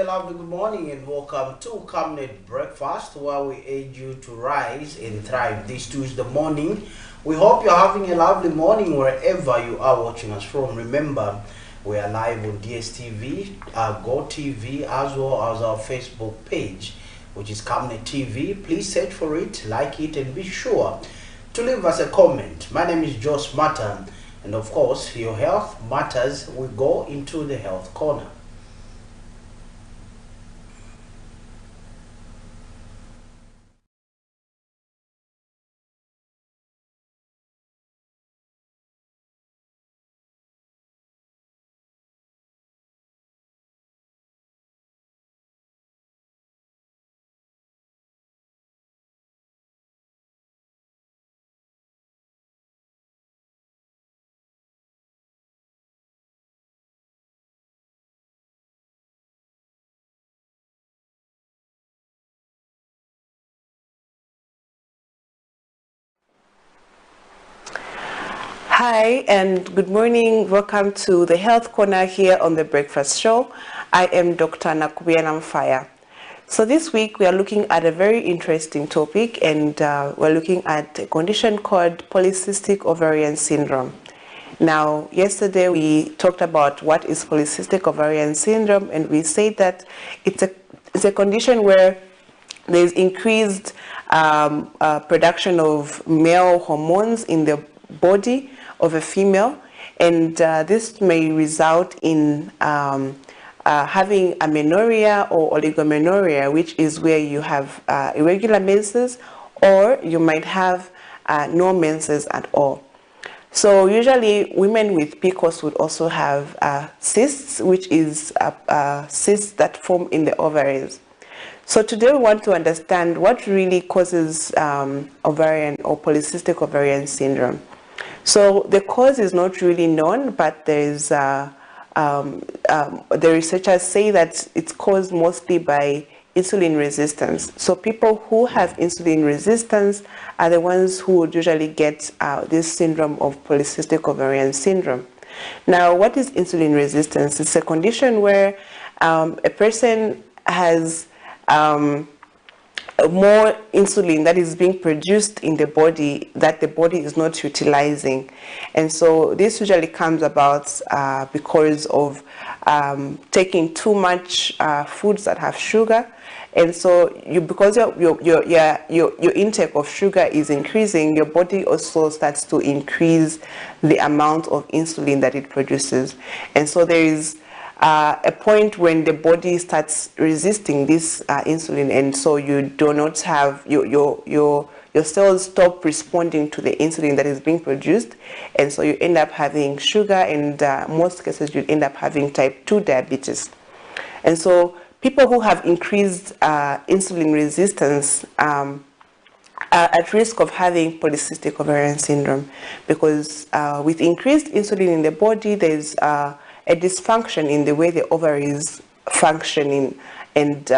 lovely good morning and welcome to Camnet Breakfast, where we aid you to rise and thrive this Tuesday morning. We hope you're having a lovely morning wherever you are watching us from. Remember, we are live on DSTV, Go TV, as well as our Facebook page, which is Camnet TV. Please search for it, like it, and be sure to leave us a comment. My name is Josh Mata, and of course, your health matters. We go into the health corner. Hi and good morning. Welcome to the Health Corner here on the Breakfast Show. I am Dr. Nakubiana Mfaya. So this week we are looking at a very interesting topic, and we're looking at a condition called polycystic ovarian syndrome. Now, yesterday we talked about what is polycystic ovarian syndrome, and we said that it's a condition where there's increased production of male hormones in the body of a female, and this may result in having amenorrhea or oligomenorrhea, which is where you have irregular menses, or you might have no menses at all. So usually women with PCOS would also have cysts, which is cysts that form in the ovaries. So today we want to understand what really causes ovarian or polycystic ovarian syndrome. So the cause is not really known, but there's the researchers say that it's caused mostly by insulin resistance. So people who have insulin resistance are the ones who would usually get this syndrome of polycystic ovarian syndrome. Now, what is insulin resistance? It's a condition where a person has more insulin that is being produced in the body that the body is not utilizing. And so this usually comes about because of taking too much foods that have sugar. And so because your intake of sugar is increasing, your body also starts to increase the amount of insulin that it produces. And so there is a point when the body starts resisting this insulin, and so you do not have your cells stop responding to the insulin that is being produced, and so you end up having sugar, and most cases you end up having type 2 diabetes. And so people who have increased insulin resistance are at risk of having polycystic ovarian syndrome, because with increased insulin in the body, there's a dysfunction in the way the ovaries function and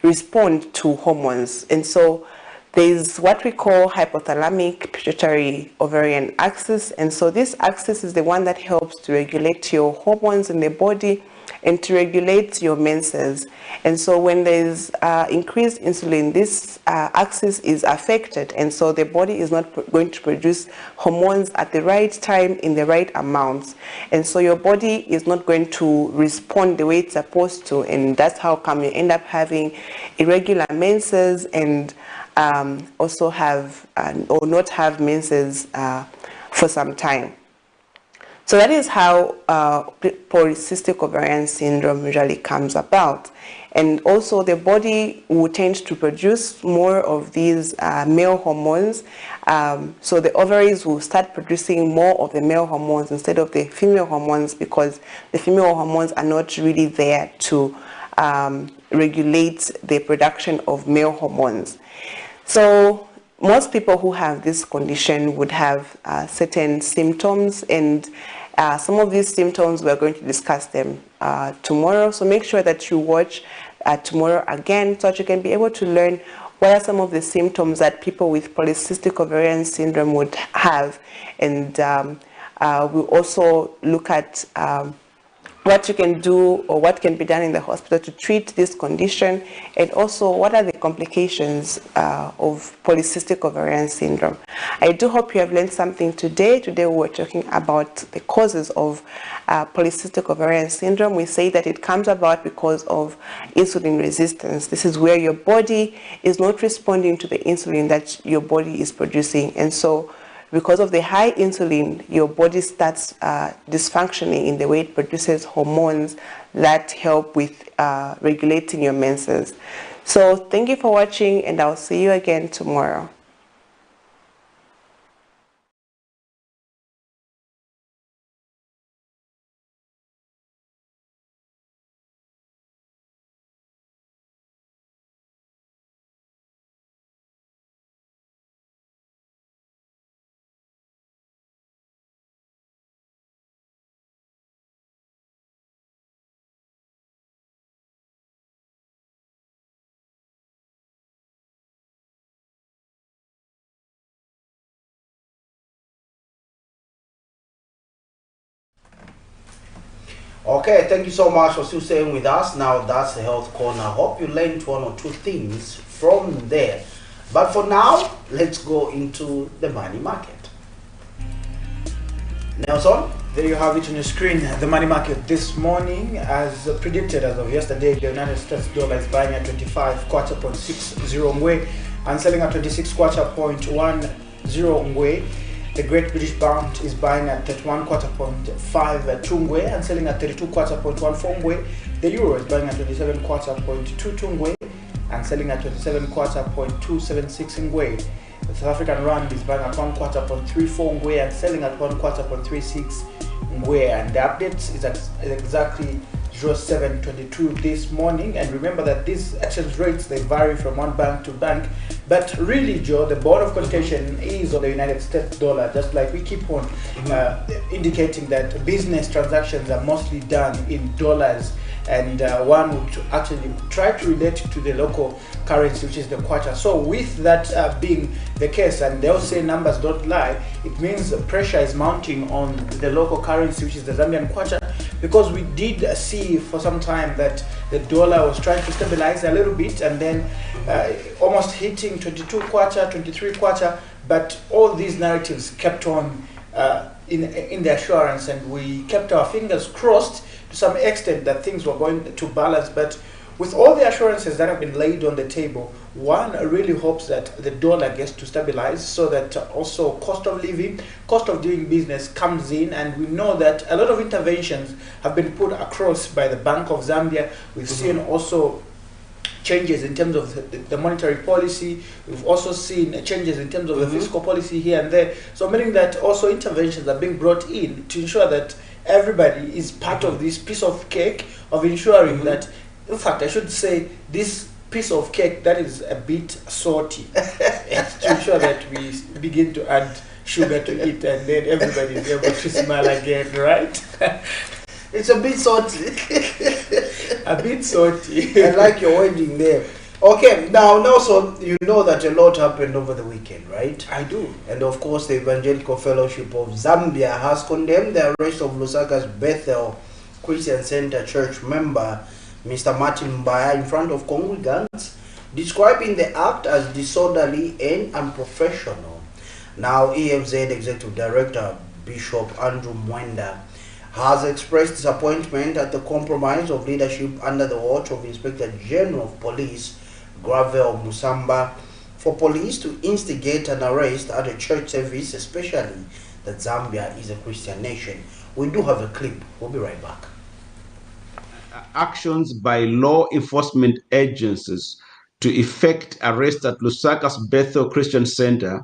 respond to hormones. And so there's what we call hypothalamic pituitary ovarian axis. And so this axis is the one that helps to regulate your hormones in the body and to regulate your menses. And so when there's increased insulin, this axis is affected, and so the body is not going to produce hormones at the right time in the right amounts, and so your body is not going to respond the way it's supposed to, and that's how come you end up having irregular menses and also have or not have menses for some time. So that is how polycystic ovarian syndrome usually comes about. And also the body will tend to produce more of these male hormones. So the ovaries will start producing more of the male hormones instead of the female hormones, because the female hormones are not really there to regulate the production of male hormones. So most people who have this condition would have certain symptoms, and some of these symptoms we're going to discuss them tomorrow. So make sure that you watch tomorrow again, so that you can be able to learn what are some of the symptoms that people with polycystic ovarian syndrome would have. And we'll also look at what you can do or what can be done in the hospital to treat this condition, and also what are the complications of polycystic ovarian syndrome. I do hope you have learned something today. Today we were talking about the causes of polycystic ovarian syndrome. We say that it comes about because of insulin resistance. This is where your body is not responding to the insulin that your body is producing, and so because of the high insulin, your body starts dysfunctioning in the way it produces hormones that help with regulating your menses. So thank you for watching, and I'll see you again tomorrow. Okay, thank you so much for still staying with us. Now that's the health corner. I hope you learned one or two things from there. But for now, let's go into the money market. Nelson? There you have it on your screen. The money market this morning, as predicted as of yesterday, the United States dollar is buying at 25.60 ngwe and selling at 26.10 ngwe. The Great British Pound is buying at 31.52 ngwe and selling at 32.14 ngwe. The Euro is buying at 27.22 ngwe and selling at 27.276 ngwe. The South African Rand is buying at 1.34 ngwe and selling at 1.36 ngwe. And the update is exactly 0722 this morning. And remember that these exchange rates, they vary from one bank to bank, but really, Joe, the board of quotation is on the United States dollar, just like we keep on indicating that business transactions are mostly done in dollars, and one would actually try to relate it to the local currency, which is the kwacha. So with that being the case, and they'll say numbers don't lie, it means pressure is mounting on the local currency, which is the Zambian kwacha, because we did see for some time that the dollar was trying to stabilize a little bit and then almost hitting 22 kwacha, 23 kwacha, but all these narratives kept on in the assurance, and we kept our fingers crossed to some extent that things were going to balance. But with all the assurances that have been laid on the table, one really hopes that the dollar gets to stabilize, so that also cost of living, cost of doing business comes in. And we know that a lot of interventions have been put across by the Bank of Zambia. We've seen also changes in terms of the monetary policy. We've also seen changes in terms of the fiscal policy here and there. So meaning that also interventions are being brought in to ensure that everybody is part of this piece of cake of ensuring that, in fact, I should say, this piece of cake that is a bit salty, to ensure that we begin to add sugar to it, and then everybody is able to smile again, right? It's a bit salty. A bit salty. I like your wording there. Okay, now Nelson, you know that a lot happened over the weekend, right? I do. And of course, the Evangelical Fellowship of Zambia has condemned the arrest of Lusaka's Bethel Christian Center church member, Mr. Martin Mbaya, in front of congregants, describing the act as disorderly and unprofessional. Now, EFZ Executive Director Bishop Andrew Mwenda has expressed disappointment at the compromise of leadership under the watch of Inspector General of Police Gravel Musamba for police to instigate an arrest at a church service, especially that Zambia is a Christian nation. We do have a clip. We'll be right back. Actions by law enforcement agencies to effect arrest at Lusaka's Bethel Christian Center,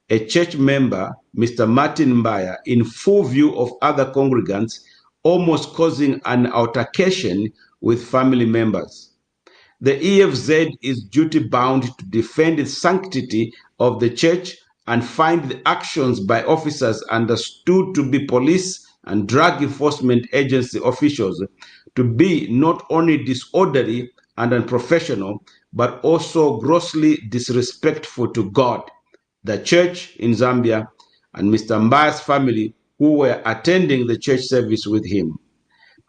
a church member, Mr. Martin Mbaya, in full view of other congregants, almost causing an altercation with family members. The EFZ is duty-bound to defend the sanctity of the church and find the actions by officers understood to be police and drug enforcement agency officials to be not only disorderly and unprofessional, but also grossly disrespectful to God, the church in Zambia, and Mr. Mbaya's family who were attending the church service with him.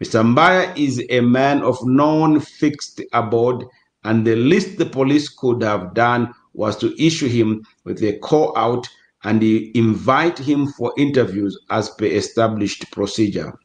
Mr. Mbaya is a man of non-fixed abode, and the least the police could have done was to issue him with a call out and invite him for interviews as per established procedure.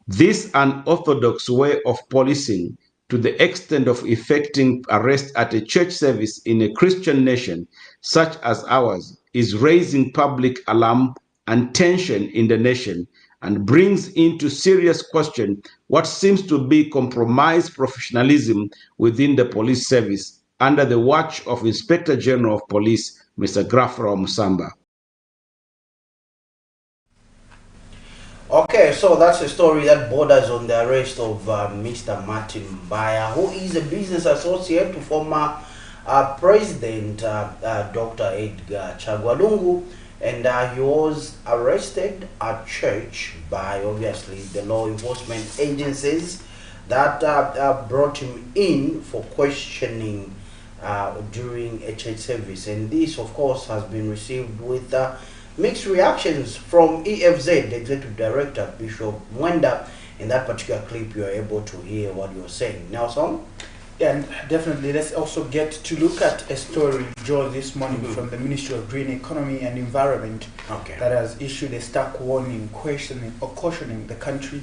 This unorthodox way of policing, to the extent of effecting arrest at a church service in a Christian nation such as ours, is raising public alarm and tension in the nation, and brings into serious question what seems to be compromised professionalism within the police service under the watch of Inspector General of Police, Mr. Grafra Musamba. Okay, so that's a story that borders on the arrest of Mr. Martin Mbaya, who is a business associate to former President Dr. Edgar Chagwa, and he was arrested at church by obviously the law enforcement agencies that brought him in for questioning during a church service. And this, of course, has been received with mixed reactions from EFZ, the Executive Director, Bishop Mwenda. In that particular clip, you are able to hear what you're saying. Nelson? And definitely, let's also get to look at a story, Joel, this morning from the Ministry of Green Economy and Environment that has issued a stark warning, cautioning the country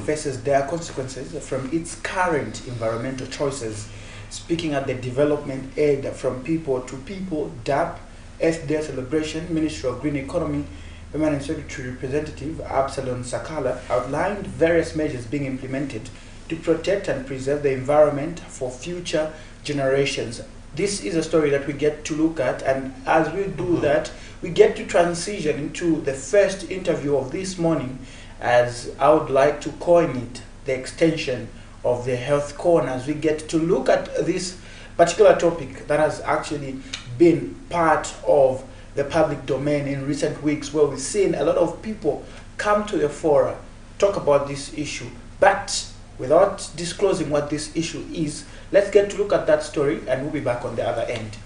faces dire consequences from its current environmental choices. Speaking at the Development Aid from People to People, DAP, Earth Day celebration, Ministry of Green Economy, Permanent Secretary Representative Absalom Sakala outlined various measures being implemented to protect and preserve the environment for future generations. This is a story that we get to look at, and as we do that, we get to transition into the first interview of this morning, as I would like to coin it the extension of the Health Corner, as we get to look at this particular topic that has actually been part of the public domain in recent weeks, where we've seen a lot of people come to the fora, talk about this issue, but without disclosing what this issue is. Let's get to look at that story, and we'll be back on the other end.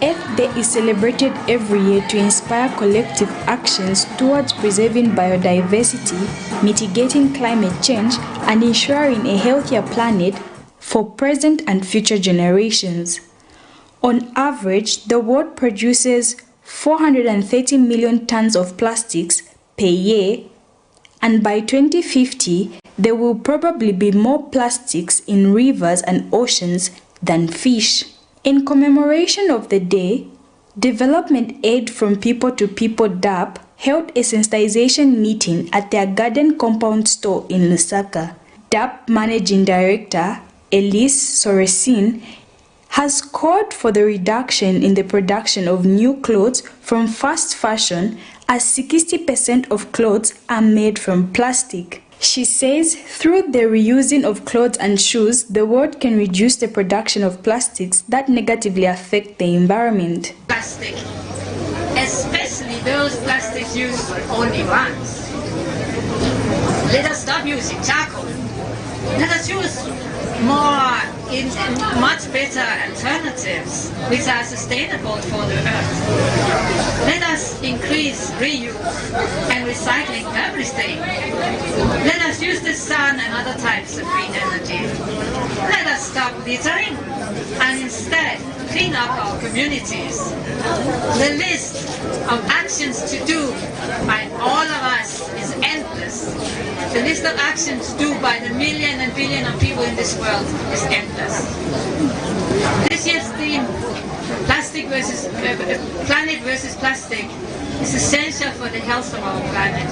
Earth Day is celebrated every year to inspire collective actions towards preserving biodiversity, mitigating climate change, and ensuring a healthier planet for present and future generations. On average, the world produces 430 million tons of plastics per year, and by 2050, there will probably be more plastics in rivers and oceans than fish. In commemoration of the day, Development Aid from People to People DAP held a sensitization meeting at their garden compound store in Lusaka. DAP Managing Director Elise Soresin has called for the reduction in the production of new clothes from fast fashion, as 60% of clothes are made from plastic. She says through the reusing of clothes and shoes, the world can reduce the production of plastics that negatively affect the environment. Plastic, especially those plastics used only once. Let us stop using charcoal. Let us use much better alternatives which are sustainable for the earth. Let us increase reuse and recycling everything. Let us use the sun and other types of green energy. Let us stop littering and instead clean up our communities. The list of actions to do by all of us is endless. The list of actions to do by the million and billion of people in this world is endless. This year's theme, planet versus plastic, is essential for the health of our planet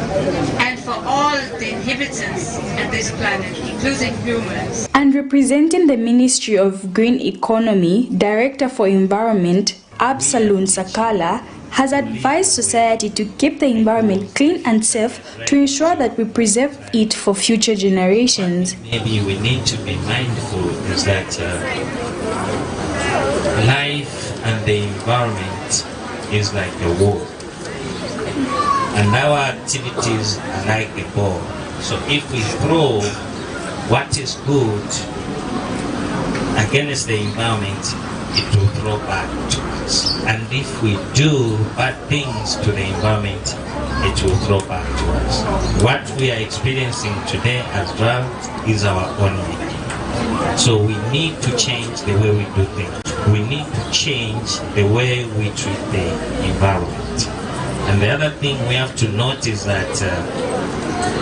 and for all the inhabitants of this planet, including humans. And representing the Ministry of Green Economy, Director for Environment, Absalom Sakala, has advised society to keep the environment clean and safe to ensure that we preserve it for future generations. Maybe we need to be mindful is that life and the environment is like a war, and our activities are like a ball. So if we throw what is good against the environment, it will throw back to us. And if we do bad things to the environment, it will throw back to us. What we are experiencing today as drought is our own making. So we need to change the way we do things. We need to change the way we treat the environment. And the other thing we have to notice that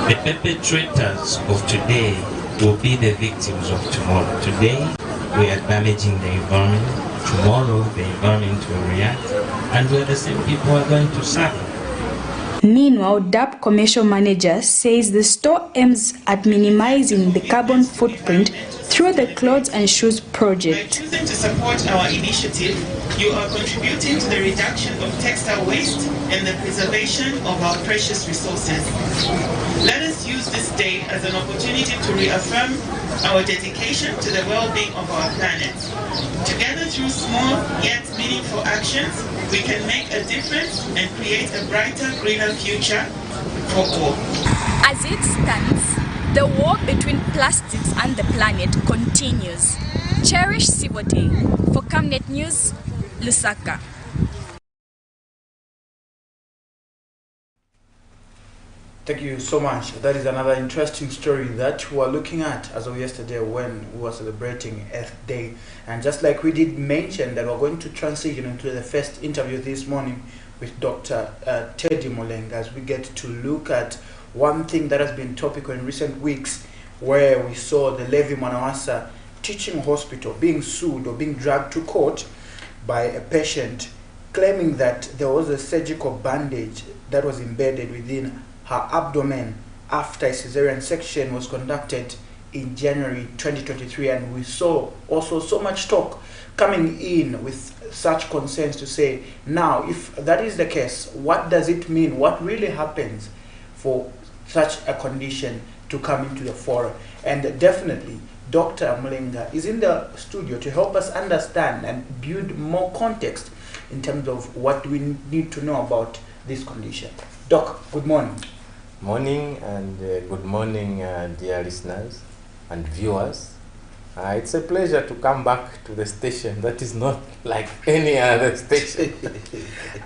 the perpetrators of today will be the victims of tomorrow. Today, we are damaging the environment. Tomorrow, the environment will react, and we're the same people who are going to suffer. Meanwhile, DAP commercial manager says the store aims at minimizing the carbon footprint through the Clothes and Shoes project. By choosing to support our initiative, you are contributing to the reduction of textile waste and the preservation of our precious resources. Let us use this day as an opportunity to reaffirm our dedication to the well-being of our planet. Together, through small yet meaningful actions, we can make a difference and create a brighter, greener future for all. As it stands, the war between plastics and the planet continues. Cherish Sibote. For Camnet News, Lusaka. Thank you so much. That is another interesting story that we were looking at as of yesterday when we were celebrating Earth Day. And just like we did mention that we're going to transition into the first interview this morning with Dr. Teddy Molenga as we get to look at one thing that has been topical in recent weeks, where we saw the Levi Mwanawasa Teaching Hospital being sued or being dragged to court by a patient claiming that there was a surgical bandage that was embedded within her abdomen after a cesarean section was conducted in January 2023. And we saw also so much talk coming in with such concerns to say, now, if that is the case, what does it mean? What really happens for such a condition to come into the fore? And definitely, Dr. Molenga is in the studio to help us understand and build more context in terms of what we need to know about this condition. Doc, good morning. Morning and good morning, dear listeners and viewers. It's a pleasure to come back to the station that is not like any other station.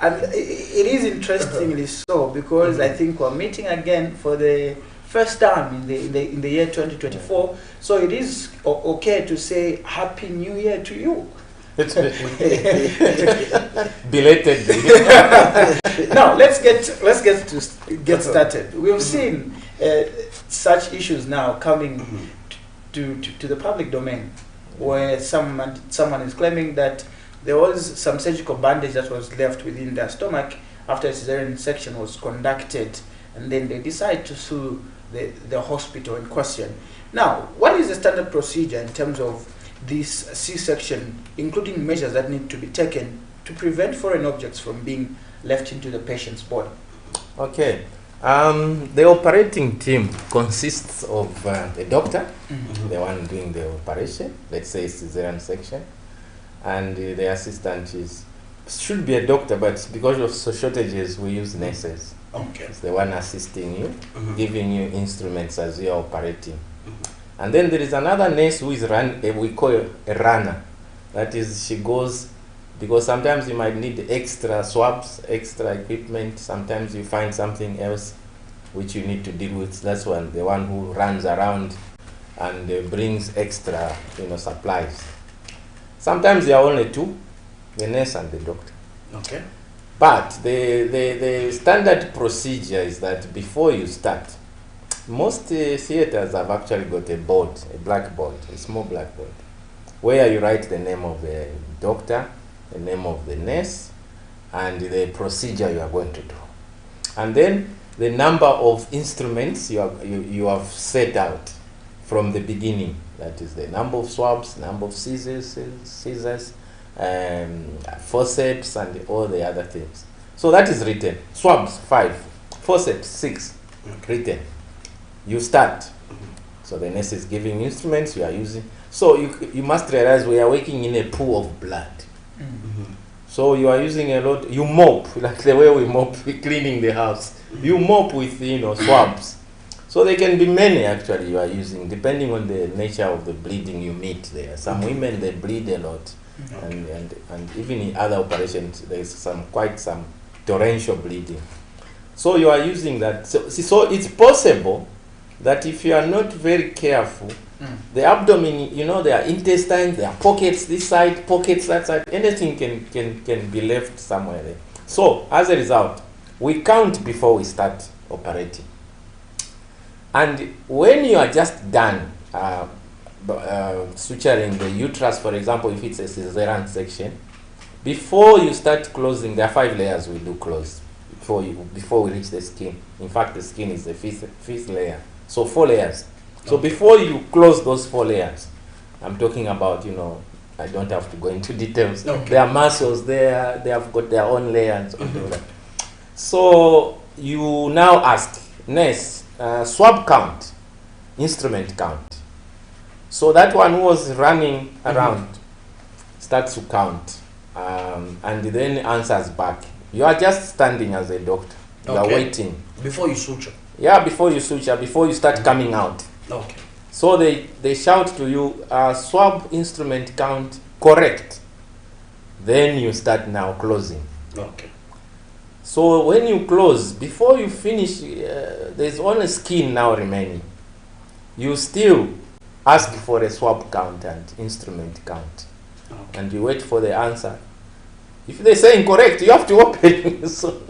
And it is interestingly so, because I think we're meeting again for the first time in the year 2024. So it is okay to say Happy New Year to you. Belatedly. Now let's get started. We've seen such issues now coming to the public domain, where someone is claiming that there was some surgical bandage that was left within their stomach after a cesarean section was conducted, and then they decide to sue the hospital in question. Now, what is the standard procedure in terms of this C-section, including measures that need to be taken to prevent foreign objects from being left into the patient's body? Okay. The operating team consists of the doctor, the one doing the operation, let's say cesarean section, and the assistant should be a doctor, but because of shortages, we use nurses. Okay. It's the one assisting you, giving you instruments as you are operating. And then there is another nurse who is we call a runner. That is, she goes, because sometimes you might need extra swabs, extra equipment. Sometimes you find something else which you need to deal with. That's the one who runs around and brings extra, supplies. Sometimes there are only two, the nurse and the doctor. Okay. But the standard procedure is that before you start, most theaters have actually got a board, a blackboard, a small blackboard, where you write the name of the doctor, the name of the nurse, and the procedure you are going to do. And then the number of instruments you have set out from the beginning. That is the number of swabs, number of scissors, forceps, and all the other things. So that is written. Swabs, 5. Forceps, 6. Written. You start. So the nurse is giving instruments you are using. So you must realize we are working in a pool of blood. So you are using a lot. You mop, like the way we mop, we're cleaning the house. You mop with swabs. So there can be many actually you are using, depending on the nature of the bleeding you meet there. Some women, they bleed a lot. and even in other operations, there is quite some torrential bleeding. So you are using that. So it's possible that if you are not very careful, the abdomen, there are intestines, there are pockets this side, pockets that side, anything can be left somewhere there. So as a result, we count before we start operating. And when you are just done suturing the uterus, for example, if it's a cesarean section, before you start closing, there are 5 layers we do close before we reach the skin. In fact, the skin is the fifth layer. So 4 layers. So before you close those 4 layers, I'm talking about, I don't have to go into details. There are muscles there, they have got their own layers. So you now ask, next, swab count, instrument count. So that one who was running around starts to count, and then answers back. You are just standing as a doctor. You are waiting. Before you suture? Yeah, before you suture, before you start coming out. Okay. So they shout to you, swab instrument count correct. Then you start now closing. Okay. So when you close, before you finish, there's only skin now remaining. You still ask for a swab count and instrument count. Okay. And you wait for the answer. If they say incorrect, you have to open. So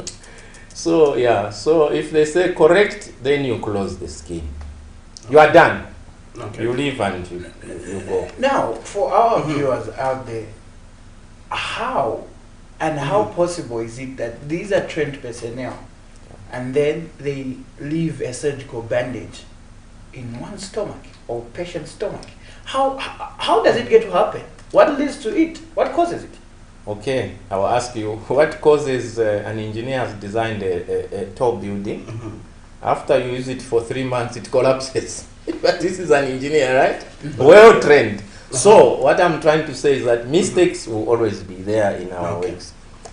if they say correct, then you close the skin. You are done. Okay. You leave and you go. Now, for our viewers out there, how possible is it that these are trained personnel and then they leave a surgical bandage in one stomach or patient's stomach? How does it get to happen? What leads to it? What causes it? Okay, I will ask you, what causes an engineer has designed a tall building? After you use it for 3 months, it collapses. But this is an engineer, right? Well trained. So what I'm trying to say is that mistakes will always be there in our works.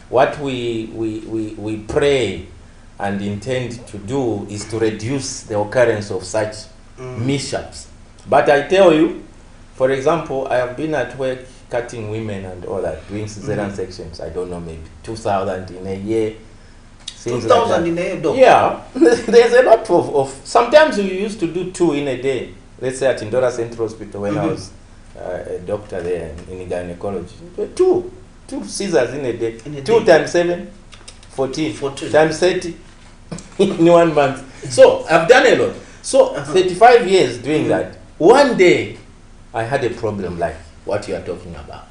What we pray and intend to do is to reduce the occurrence of such mishaps. But I tell you, for example, I have been at work cutting women and all that, doing cesarean sections. I don't know, maybe 2,000 in a year. 2,000 in a year, though? Yeah, there's a lot of. Sometimes we used to do 2 in a day. Let's say at Indora Central Hospital when I was a doctor there in gynecology. 2 scissors in a day. 2 times 7, 14. Times 30 in 1 month. So I've done a lot. So 35 years doing that. One day I had a problem like what you are talking about.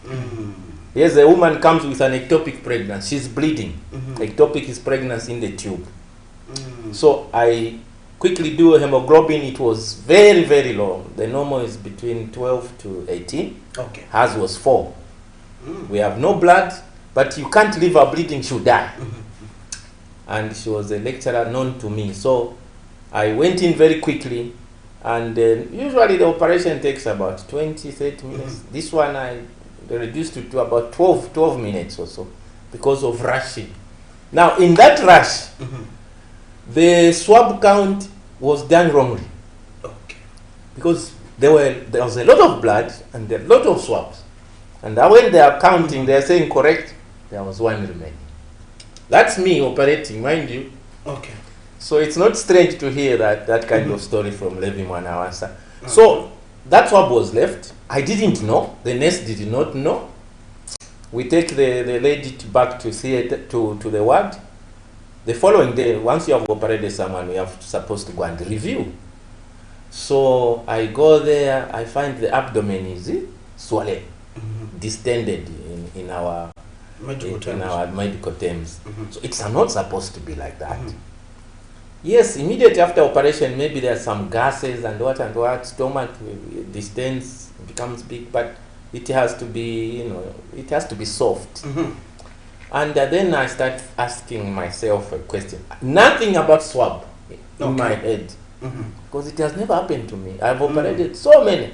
Yes, a woman comes with an ectopic pregnancy. She's bleeding. Ectopic is pregnancy in the tube. So I quickly do a hemoglobin. It was very, very low. The normal is between 12 to 18. Okay. Hers was 4. We have no blood, but you can't leave her bleeding, she'll die. And she was a lecturer known to me. So I went in very quickly. And usually the operation takes about 20, 30 minutes. This one I reduced it to about 12 minutes or so because of rushing. Now in that rush, the swab count was done wrongly. Okay. Because there was a lot of blood and a lot of swabs. And when they are counting, they are saying correct, there was 1 remaining. That's me operating, mind you. Okay. So it's not strange to hear that kind of story from Levi Mwanawasa. So that swab was left. I didn't know. The nurse did not know. We take the lady back to theater to the ward. The following day, once you have operated someone, we are supposed to go and review. So I go there. I find the abdomen is swollen, distended in our medical terms. So it's not supposed to be like that. Yes, immediately after operation, maybe there are some gases and what, stomach distends, becomes big, but it has to be, it has to be soft. And then I start asking myself a question. Nothing about swab in my head, because it has never happened to me. I've operated so many.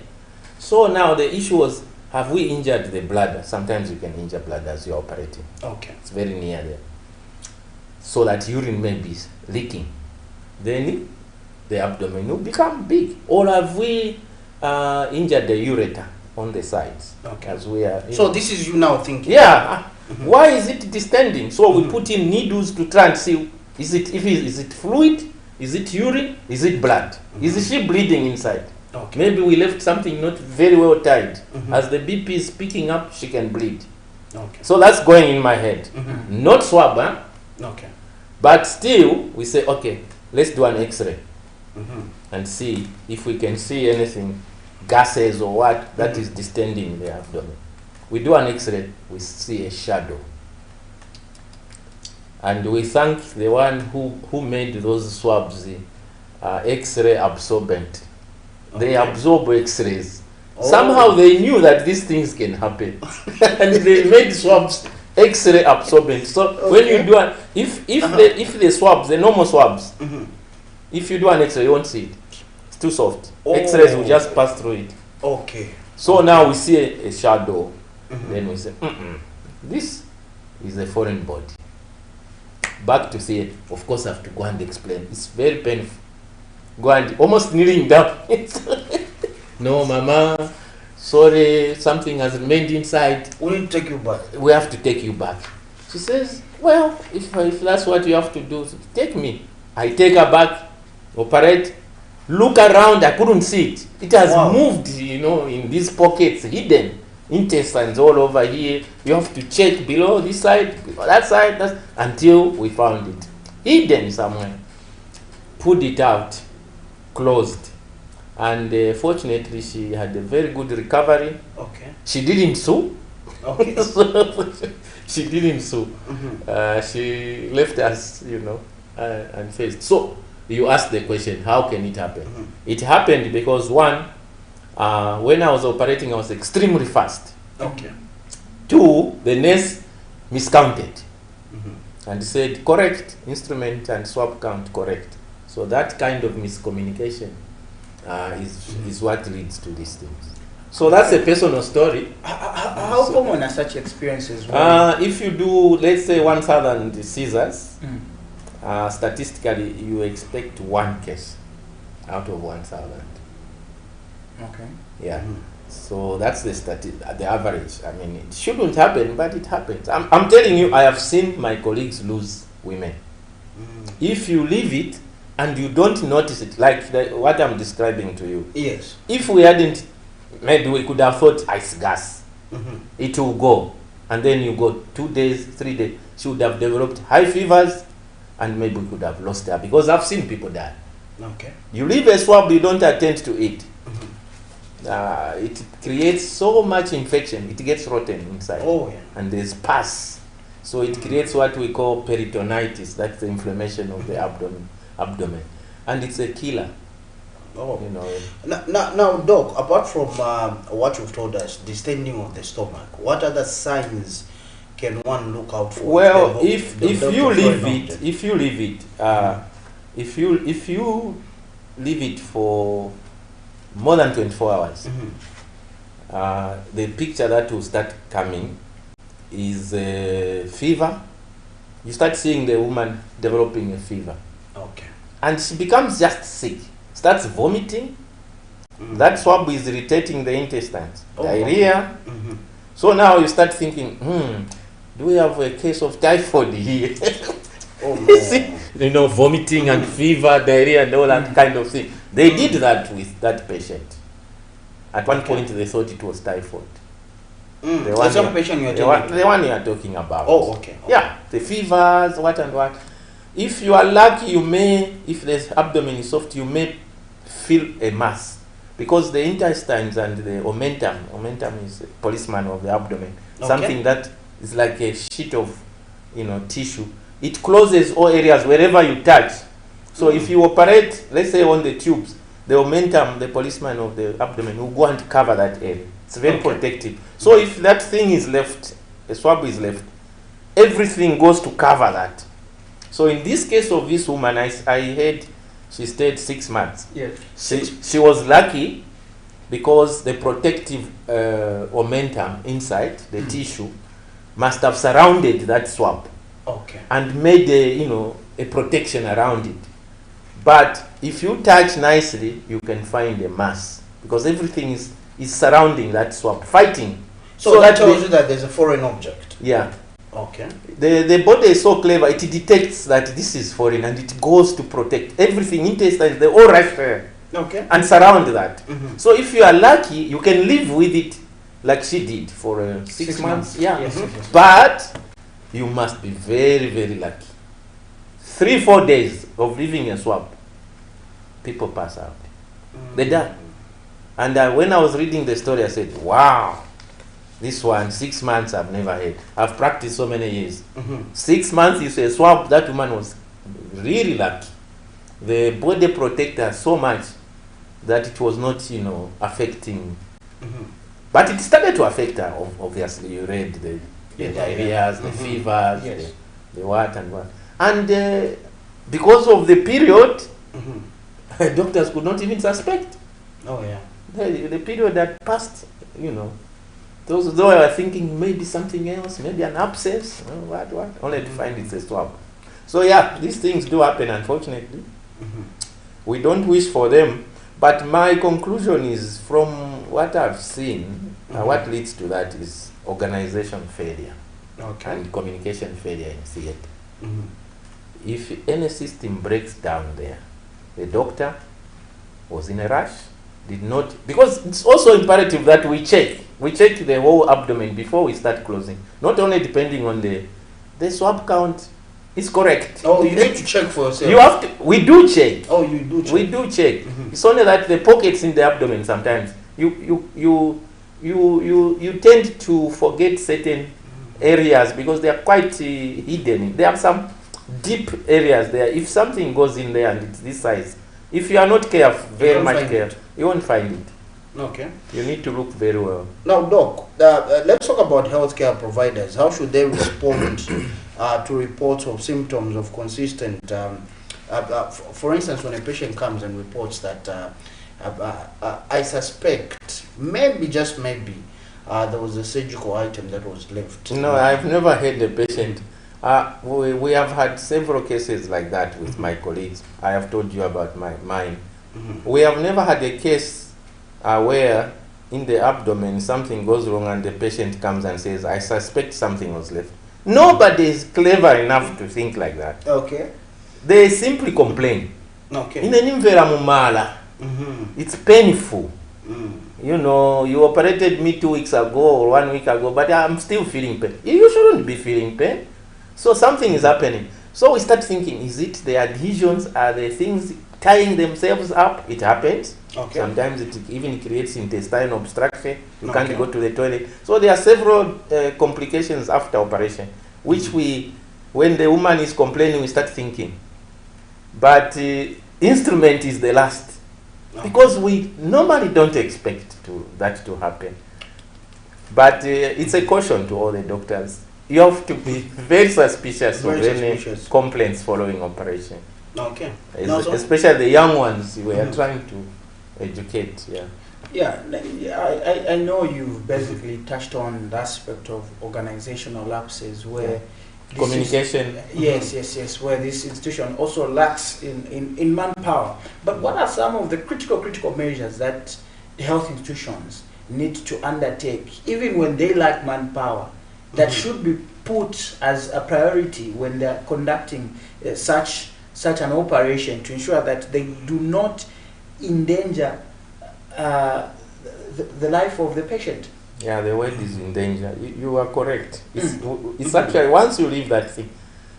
So now the issue was, have we injured the bladder? Sometimes you can injure bladder as you're operating. Okay. It's very near there. So that urine may be leaking. Then the abdomen will become big. Or have we injured the ureter? on the sides. Okay. As we are. So this is you now thinking. Yeah. Why is it distending? So we put in needles to try and see, is it fluid? Is it urine? Is it blood? Is she bleeding inside? Okay. Maybe we left something not very well tied. As the BP is picking up, she can bleed. Okay. So that's going in my head. Not swab, huh? Okay. But still, we say, okay, let's do an X-ray and see if we can see anything, gases or what, that is distending the abdomen. We do an X-ray, we see a shadow. And we thank the one who made those swabs X-ray absorbent. They absorb X-rays. Somehow they knew that these things can happen. And they made swabs X-ray absorbent. So when you do an, if the swabs, the normal swabs, if you do an X-ray, you won't see it. It's too soft. X-rays will just pass through it. Okay. So now we see a shadow. Then we say, this is a foreign body. Back to theatre. Of course, I have to go and explain. It's very painful. Go and almost kneeling down. No, Mama, sorry, something has remained inside. We need to take you back. We have to take you back. She says, well, if that's what you have to do, take me. I take her back, operate, look around, I couldn't see it. It has moved, in these pockets, hidden. Intestines all over here. You have to check below this side, below that side, until we found it. Hidden somewhere. Pulled it out, closed. And fortunately, she had a very good recovery. Okay. She didn't sue. Okay. She didn't sue. She left us, unfazed. So you asked the question, how can it happen? It happened because one, when I was operating, I was extremely fast. Okay. Two, the nurse miscounted and said, correct instrument and swab count correct. So that kind of miscommunication is what leads to these things. So that's a personal story. How common are such experiences? If you do, let's say, 1,000 Caesars, statistically, you expect one case out of 1,000. Okay. Yeah. So that's the average. I mean, it shouldn't happen, but it happens. I'm telling you, I have seen my colleagues lose women. If you leave it and you don't notice it, like what I'm describing to you. Yes. If we hadn't, maybe we could have thought ice gas. It will go. And then you go 2 days, 3 days. She would have developed high fevers and maybe we could have lost her because I've seen people die. Okay. You leave a swab, you don't attend to it. It creates so much infection, it gets rotten inside. Oh, yeah. And there's pus. So it creates what we call peritonitis, that's the inflammation of the abdomen. And it's a killer. Oh. Now, Doc, apart from what you've told us, distending of the stomach, what other signs can one look out for? Well, if you leave it for more than 24 hours, the picture that will start coming is fever. You start seeing the woman developing a fever. Okay. And she becomes just sick, starts vomiting. That swab is irritating the intestines, diarrhea. So now you start thinking, do we have a case of typhoid here? Vomiting and fever, diarrhea and all that kind of thing. They did that with that patient. At one point they thought it was typhoid. The one you are talking about. Oh, okay. Yeah, the fevers, what and what. If you are lucky, if the abdomen is soft, you may feel a mass. Because the intestines and the omentum is a policeman of the abdomen. Okay. Something that is like a sheet of tissue. It closes all areas wherever you touch. So if you operate, let's say on the tubes, the omentum, the policeman of the abdomen, will go and cover that area. It's very protective. So if that thing is left, a swab is left, everything goes to cover that. So in this case of this woman, I heard she stayed 6 months. Yes. She was lucky because the protective omentum inside the tissue must have surrounded that swab. Okay. And made a protection around it. But if you touch nicely, you can find a mass because everything is is surrounding that swab, fighting. So that tells you that there's a foreign object. Yeah. Okay. The body is so clever, it detects that this is foreign and it goes to protect everything, intestines, they all rush there. Okay. And surround that. So if you are lucky, you can live with it like she did for 6 months. Yeah. Yes, yes. But you must be very, very lucky. 3-4 days of living a swab, people pass out. They die. And when I was reading the story, I said, wow, this one, 6 months I've never had. I've practiced so many years. 6 months is a swab. That woman was really lucky. The body protected her so much that it was not, affecting. But it started to affect her, obviously. You read the diarrheas, the fevers, the what and what. And because of the period, doctors could not even suspect. Oh, yeah. The period that passed, those though I were thinking maybe something else, maybe an abscess, what, only to find it's a swab. So yeah, these things do happen, unfortunately. We don't wish for them, but my conclusion is from what I've seen, what leads to that is organization failure and communication failure in theater. If any system breaks down there, the doctor was in a rush, did not, because it's also imperative that we check the whole abdomen before we start closing, not only depending on the swab count is correct. Oh, you need to check for yourself. You have to. We do check. Oh, you do check. We do check. It's only that the pockets in the abdomen sometimes you tend to forget certain areas because they are quite hidden. There are some deep areas there. If something goes in there and it's this size, if you are not careful, very much careful, you won't find it. Okay. You need to look very well. Now, Doc, let's talk about healthcare providers. How should they respond to reports of symptoms of consistent, for instance, when a patient comes and reports that I suspect, maybe, just maybe, there was a surgical item that was left. No, I've never had a patient. We have had several cases like that with my colleagues. I have told you about mine. We have never had a case where in the abdomen something goes wrong and the patient comes and says, I suspect something was left. Nobody is clever enough to think like that. Okay. They simply complain. Okay. It's painful. You operated me 2 weeks ago or 1 week ago, but I'm still feeling pain. You shouldn't be feeling pain. So something is happening. So we start thinking, is it the adhesions? Are the things tying themselves up? It happens. Okay. Sometimes it even creates intestinal obstruction. You can't go to the toilet. So there are several complications after operation, which when the woman is complaining, we start thinking. But instrument is the last. Because we normally don't expect that to happen. But it's a caution to all the doctors. You have to be very suspicious of any complaints following operation. Okay. Especially the young ones we are trying to educate. Yeah, I know you've basically touched on the aspect of organizational lapses where communication. Yes, where this institution also lacks in manpower. But what are some of the critical measures that the health institutions need to undertake, even when they lack manpower, that should be put as a priority when they're conducting such an operation to ensure that they do not endanger the life of the patient? Yeah, the world is in danger. You are correct. It's actually, once you leave that thing,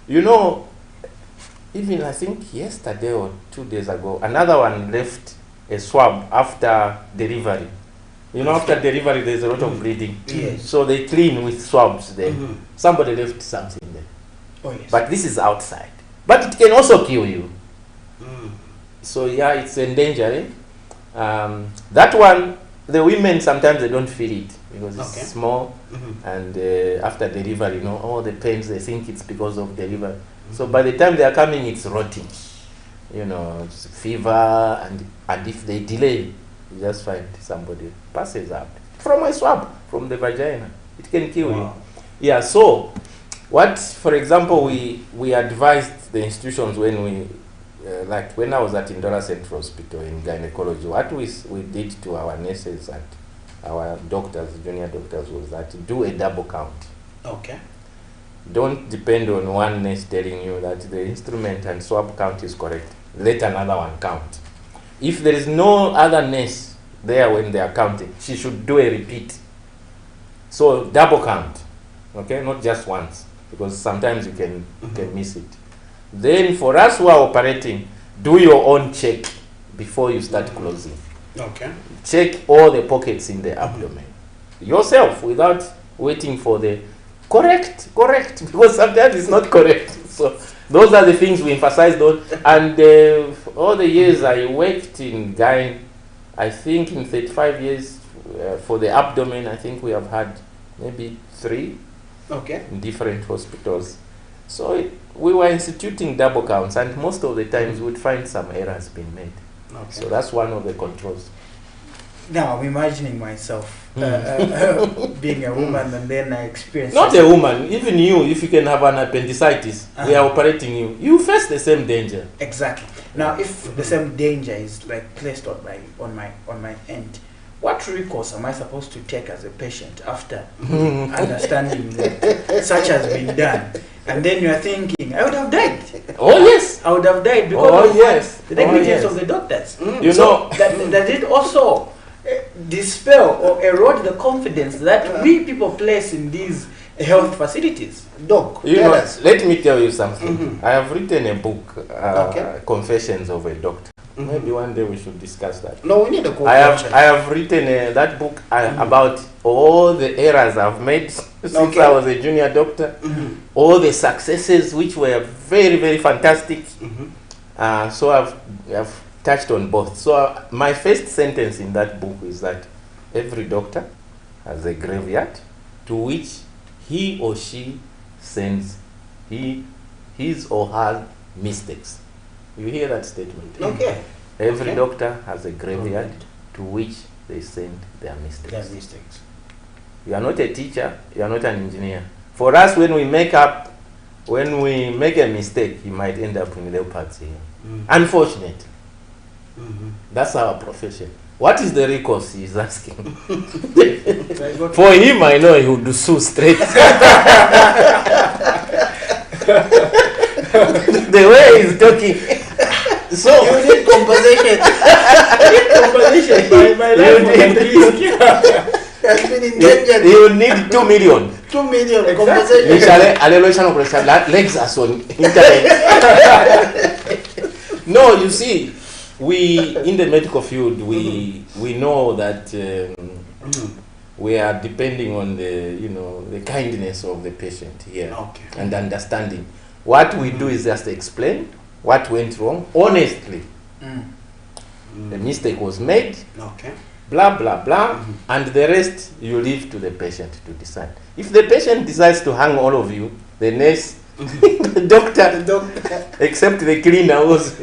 even I think yesterday or 2 days ago, another one left a swab after delivery. After delivery, there's a lot of bleeding. Yes. So they clean with swabs there. Somebody left something there. Oh, yes. But this is outside. But it can also kill you. So yeah, it's endangering. That one, the women sometimes they don't feel it because it's small. And after delivery, all the pains, they think it's because of delivery. So by the time they are coming, it's rotting. It's fever, and if they delay, you just find somebody passes out from a swab from the vagina. It can kill you. Yeah. So, for example, we advised the institutions when we, like when I was at Indora Central Hospital in gynecology, what we did to our nurses and our doctors, junior doctors, was that do a double count. Okay. Don't depend on one nurse telling you that the instrument and swab count is correct. Let another one count. If there is no other nurse there when they are counting, she should do a repeat. So double count, okay, not just once, because sometimes you can miss it. Then for us who are operating, do your own check before you start closing. Okay. Check all the pockets in the abdomen yourself without waiting for the correct, because sometimes it's not correct. So those are the things we emphasized on. And all the years I worked in Gyne, I think in 35 years for the abdomen, I think we have had maybe 3 in different hospitals. So we were instituting double counts, and most of the times we would find some errors being made. Okay. So that's one of the controls. Now I'm imagining myself being a woman, and then I experience. Not a woman, even you, if you can have an appendicitis, we are operating you. You face the same danger. Exactly. Now, if the same danger is like placed on my end, what recourse am I supposed to take as a patient after understanding that such has been done? And then you are thinking, I would have died. Oh yes, I would have died because of the negligence of the doctors. You know, that it also dispel or erode the confidence that we people place in these health facilities. Doc, you know, let me tell you something. I have written a book, Confessions of a Doctor. Maybe one day we should discuss that. No, we need a I have written that book about all the errors I've made since I was a junior doctor, all the successes which were very, very fantastic. So I've touched on both. So my first sentence in that book is that every doctor has a graveyard to which he or she sends his or her mistakes. You hear that statement? Okay. Every doctor has a graveyard to which they send their mistakes. You are not a teacher, you are not an engineer. For us, when we make a mistake, you might end up in leopards here. Unfortunately. That's our profession. What is the recourse he is asking? For him, I know he would sue straight. The way he's talking. So you need compensation. My life was at risk. Has been endangered. You need 2 million. 2 million compensation. Legs are on internet. No, you see, we in the medical field we know that we are depending on the kindness of the patient here and understanding. What we do is just explain what went wrong honestly. The mistake was made. Blah blah blah, and the rest you leave to the patient to decide. If the patient decides to hang all of you, the nurse, the doctor, except the cleaner who's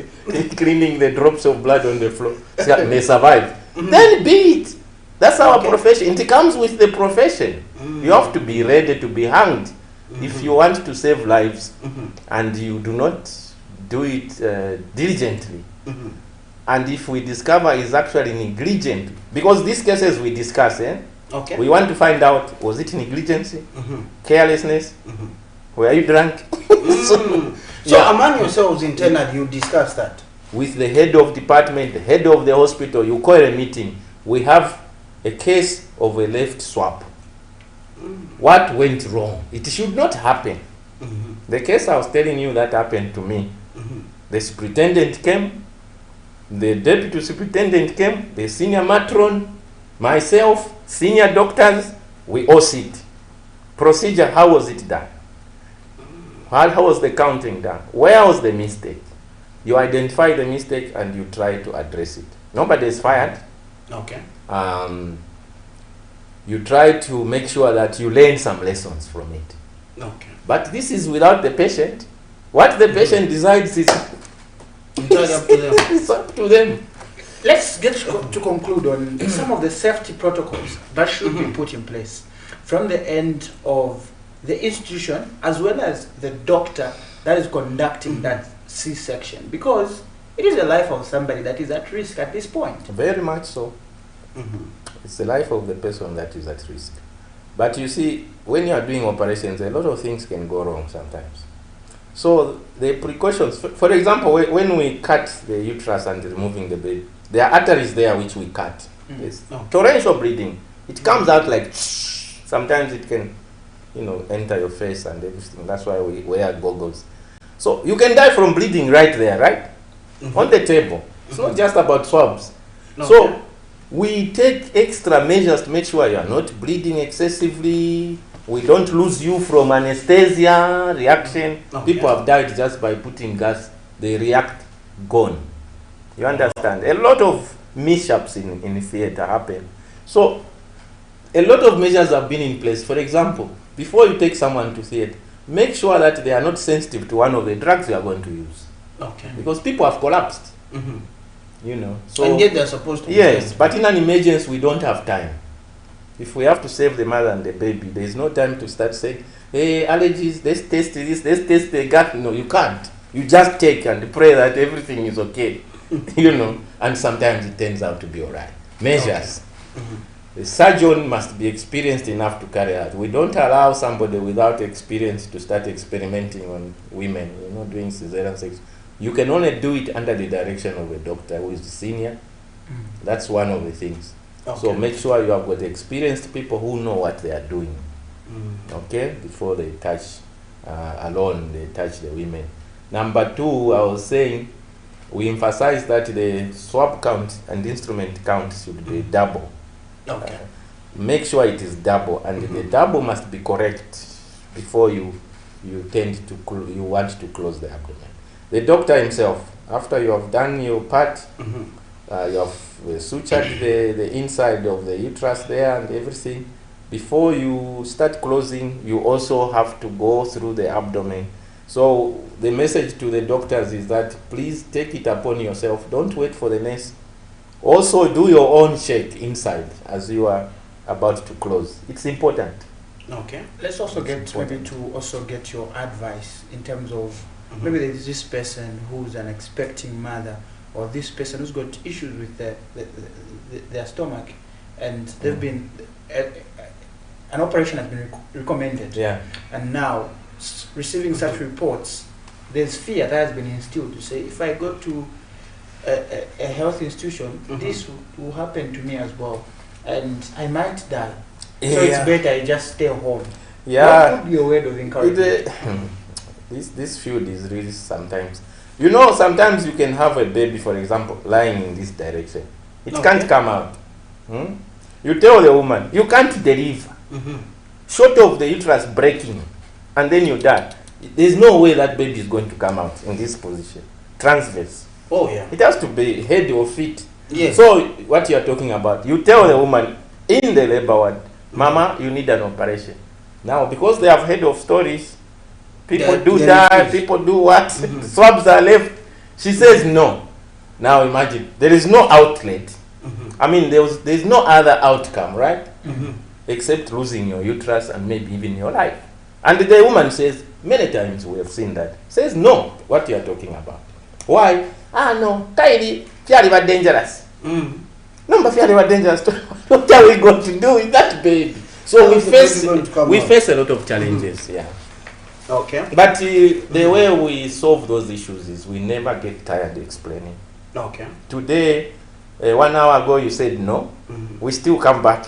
cleaning the drops of blood on the floor, may survive. Then be it. That's our profession. It comes with the profession. You have to be ready to be hanged if you want to save lives, and you do not do it diligently. And if we discover is actually negligent, because these cases we discuss, we want to find out, was it negligence, carelessness, were you drunk? So among yourselves internally, you discuss that? With the head of department, the head of the hospital, you call a meeting. We have a case of a left swap. What went wrong? It should not happen. The case I was telling you that happened to me. The superintendent came, the deputy superintendent came, the senior matron, myself, senior doctors, we all sit. Procedure, how was it done? How was the counting done? Where was the mistake? You identify the mistake and you try to address it. Nobody is fired. You try to make sure that you learn some lessons from it. But this is without the patient. What the patient decides is it's up to them. Let's get to conclude on some of the safety protocols that should be put in place from the end of the institution as well as the doctor that is conducting that C-section, because it is the life of somebody that is at risk at this point. Very much so. It's the life of the person that is at risk. But you see, when you are doing operations, a lot of things can go wrong sometimes. So the precautions, for example, when we cut the uterus and removing the baby, there are arteries there which we cut. It's torrential bleeding. It comes out like, sometimes it can, enter your face and everything. That's why we wear goggles. So you can die from bleeding right there, right? On the table. It's not just about swabs. So we take extra measures to make sure you are not bleeding excessively. We don't lose you from anesthesia reaction. People have died just by putting gas. They react, gone. You understand? A lot of mishaps in theater happen. So a lot of measures have been in place. For example, before you take someone to theater, make sure that they are not sensitive to one of the drugs you are going to use. Because people have collapsed. So, and yet they're supposed to. Yes, but in an emergency, we don't have time. If we have to save the mother and the baby, there is no time to start saying, hey, allergies, let's test this, let's test the gut. No, you can't. You just take and pray that everything is okay. And sometimes it turns out to be all right. Measures. The surgeon must be experienced enough to carry out. We don't allow somebody without experience to start experimenting on women, doing cesarean section. You can only do it under the direction of a doctor who is senior. That's one of the things. So make sure you have got experienced people who know what they are doing. Before they touch they touch the women. Number two, I was saying, we emphasize that the swab count and instrument count should be double. Make sure it is double, and the double must be correct before you want to close the abdomen. The doctor himself, after you have done your part, you have sutured the inside of the uterus there and everything. Before you start closing, you also have to go through the abdomen. So the message to the doctors is that please take it upon yourself. Don't wait for the nurse. Also do your own check inside as you are about to close. It's important. Let's also get your advice in terms of maybe there's this person who's an expecting mother, or this person who's got issues with their stomach, and they've been an operation has been recommended. And now receiving such reports, there's fear that has been instilled to say, if I go to a health institution, this will happen to me as well, and I might die. So it's better I just stay home. What would be a word of encouragement? This field is really sometimes, sometimes you can have a baby, for example, lying in this direction. It can't come out. You tell the woman, you can't deliver. Short of the uterus breaking, and then you die. There's no way that baby is going to come out in this position. Transverse. It has to be head or feet. So what you are talking about, you tell the woman in the labor ward, Mama, you need an operation. Now, because they have heard of stories, people do die, people do what? Swabs are left. She says no. Now imagine, there is no outlet. I mean, there's no other outcome, right? Except losing your uterus and maybe even your life. And the woman says, many times we have seen that, says no, what you are talking about. Why? No, Kylie, fairly but dangerous. No, but fairly but dangerous. What are we going to do with that baby? So we face a lot of challenges, But the way we solve those issues is we never get tired explaining. Today, 1 hour ago you said no. We still come back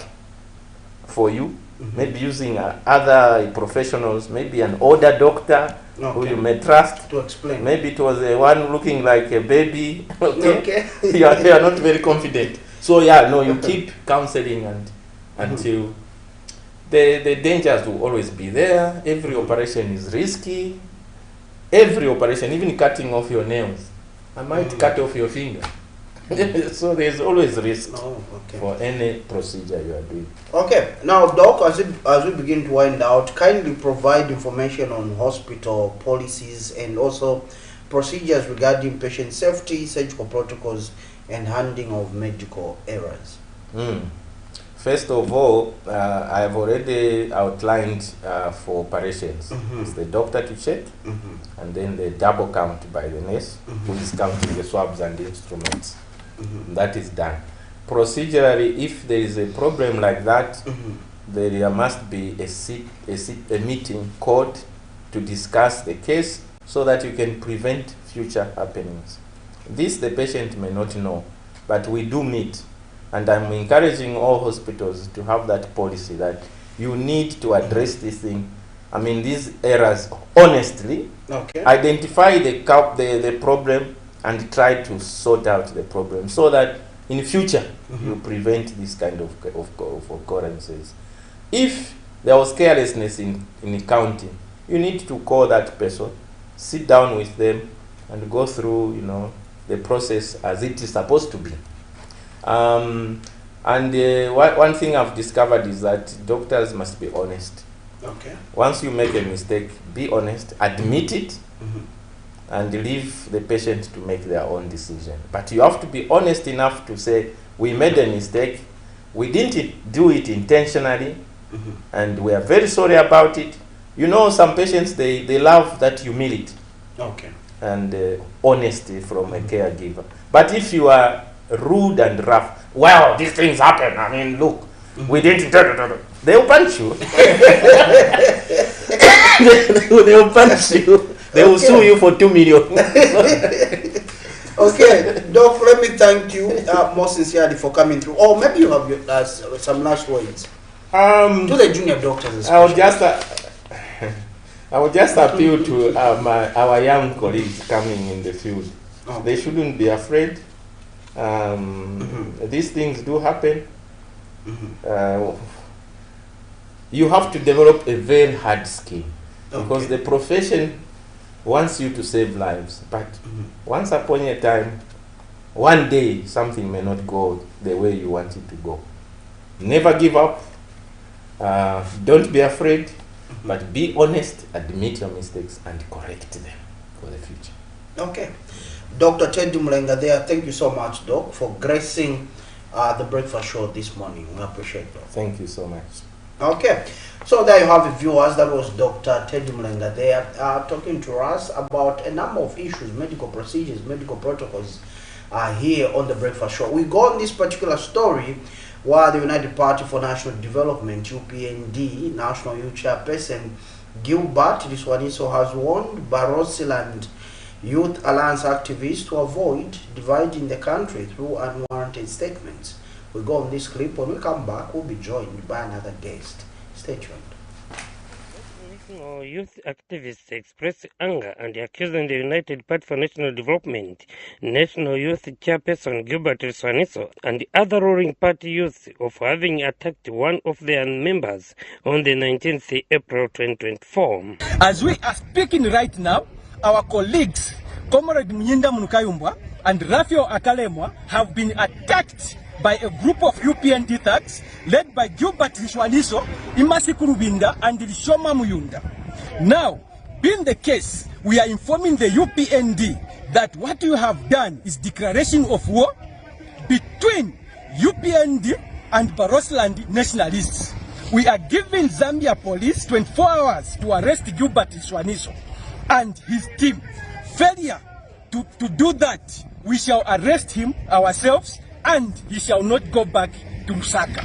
for you. Maybe using other professionals, maybe an older doctor who you may trust to explain. Maybe it was one looking like a baby. You are not very confident. So you keep counseling and until the dangers will always be there. Every operation is risky. Every operation, even cutting off your nails, I might cut off your finger. So there's always risk for any procedure you are doing. Okay, now Doc, as we begin to wind out, kindly provide information on hospital policies and also procedures regarding patient safety, surgical protocols, and handling of medical errors. First of all, I have already outlined for operations. It's the doctor to check, and then the double count by the nurse, who is counting the swabs and the instruments. That is done. procedurally, if there is a problem like that, there must be a meeting called to discuss the case so that you can prevent future happenings. This the patient may not know, but we do meet, and I'm encouraging all hospitals to have that policy that you need to address this thing. I mean, these errors honestly, identify the problem and try to sort out the problem so that in future you prevent this kind of occurrences. If there was carelessness in counting, you need to call that person, sit down with them, and go through, the process as it is supposed to be. One thing I've discovered is that doctors must be honest. Okay. Once you make a mistake, be honest, admit it, and leave the patient to make their own decision. But you have to be honest enough to say, we made a mistake, we didn't do it intentionally, and we are very sorry about it. Some patients, they love that humility and honesty from a caregiver. But if you are rude and rough, well, these things happen, I mean, look, we didn't, they'll punch you. They'll punch you. They will sue you for 2 million. Okay, Doc, let me thank you more sincerely for coming through. Or maybe you have some last words. To the junior doctors especially. I would just appeal to our young colleagues coming in the field. They shouldn't be afraid. These things do happen. You have to develop a very hard skill because the profession wants you to save lives, but once upon a time, one day something may not go the way you want it to go. Never give up. Don't be afraid, but be honest, admit your mistakes, and correct them for the future. Okay. Dr. Teddy Mlenga there, thank you so much, Doc, for gracing the breakfast show this morning. We appreciate that. Thank you so much. Okay. So there you have it, viewers. That was Dr. Teddy Mlenga there talking to us about a number of issues, medical procedures, medical protocols here on the breakfast show. We go on this particular story where the United Party for National Development, UPND, National Youth Chairperson Gilbert Liswaniso has warned Barosiland Youth Alliance activists to avoid dividing the country through unwarranted statements. We go on this clip. When we come back, we'll be joined by another guest. Stay tuned. National youth activists express anger and accusing the United Party for National Development, National Youth Chairperson Gilbert Liswaniso, and other ruling party youth of having attacked one of their members on the 19th April 2024. As we are speaking right now, our colleagues, Comrade Mnyinda Munukayumbwa and Raphael Akalemwa, have been attacked by a group of UPND thugs led by Gilbert Liswaniso, Imasi Kurubinda, and Lishoma Muyunda. Now, being the case, we are informing the UPND that what you have done is declaration of war between UPND and Barosland nationalists. We are giving Zambia police 24 hours to arrest Gilbert Liswaniso and his team. Failure to do that, we shall arrest him ourselves and he shall not go back to Lusaka.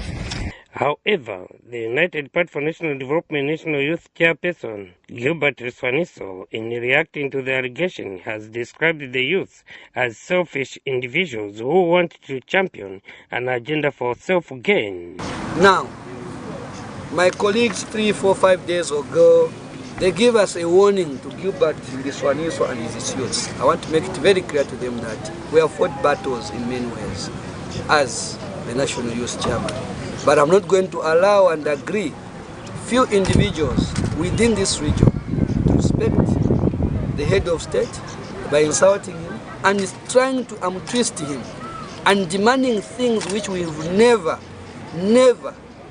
However, the United Party for National Development National Youth Chairperson Gilbert Liswaniso, in reacting to the allegation, has described the youth as selfish individuals who want to champion an agenda for self-gain. Now, my colleagues 3, 4, 5 days ago, they give us a warning to Gilbert Liswaniso and his youths. I want to make it very clear to them that we have fought battles in many ways as the National Youth Chairman. But I'm not going to allow and agree few individuals within this region to respect the head of state by insulting him and trying to twist him and demanding things which we've never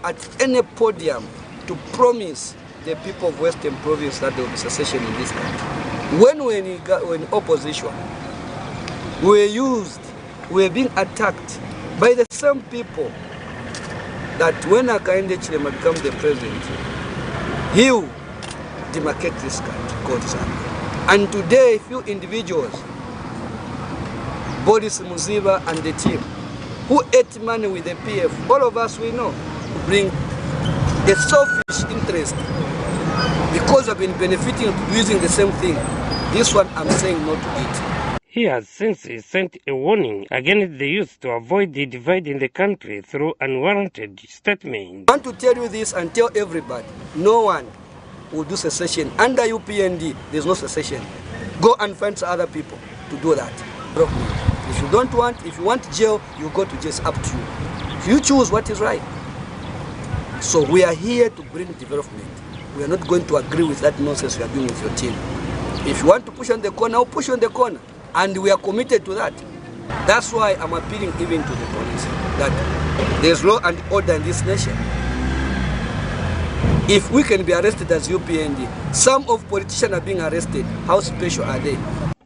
at any podium to promise the people of Western Province that there will be secession in this country. When we were in opposition, we were being attacked by the same people that when Hakainde Hichilema becomes the president, he will demarcate this country called Zambia. And today, few individuals, Boris Muziba and the team, Who ate money with the PF? All of us we know. Bring a selfish interest because we've been benefiting using the same thing. This one I'm saying not to it. He has since sent a warning against the youth to avoid the divide in the country through unwarranted statements. I want to tell you this and tell everybody, no one will do secession. Under UPND, there's no secession. Go and find other people to do that. If you don't want, if you want jail, you go to jail, it's up to you. You choose what is right. So we are here to bring development. We are not going to agree with that nonsense you are doing with your team. If you want to push on the corner, I'll push on the corner. And we are committed to that. That's why I'm appealing even to the police that there's law and order in this nation. If we can be arrested as UPND, some of politicians are being arrested. How special are they?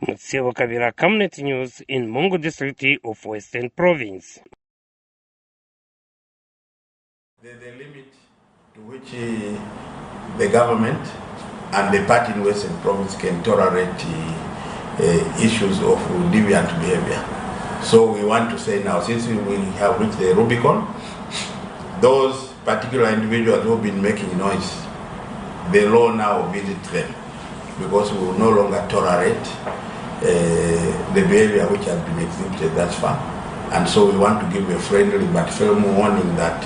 Mutsio Kabira, Camnet News in Mongo District of Western Province. There's a limit to which the government and the party in Western Province can tolerate issues of deviant behavior. So we want to say now, since we have reached the Rubicon, those particular individuals who have been making noise, the law now visits them, because we will no longer tolerate the behavior which has been exhibited thus far. And so we want to give a friendly but firm warning that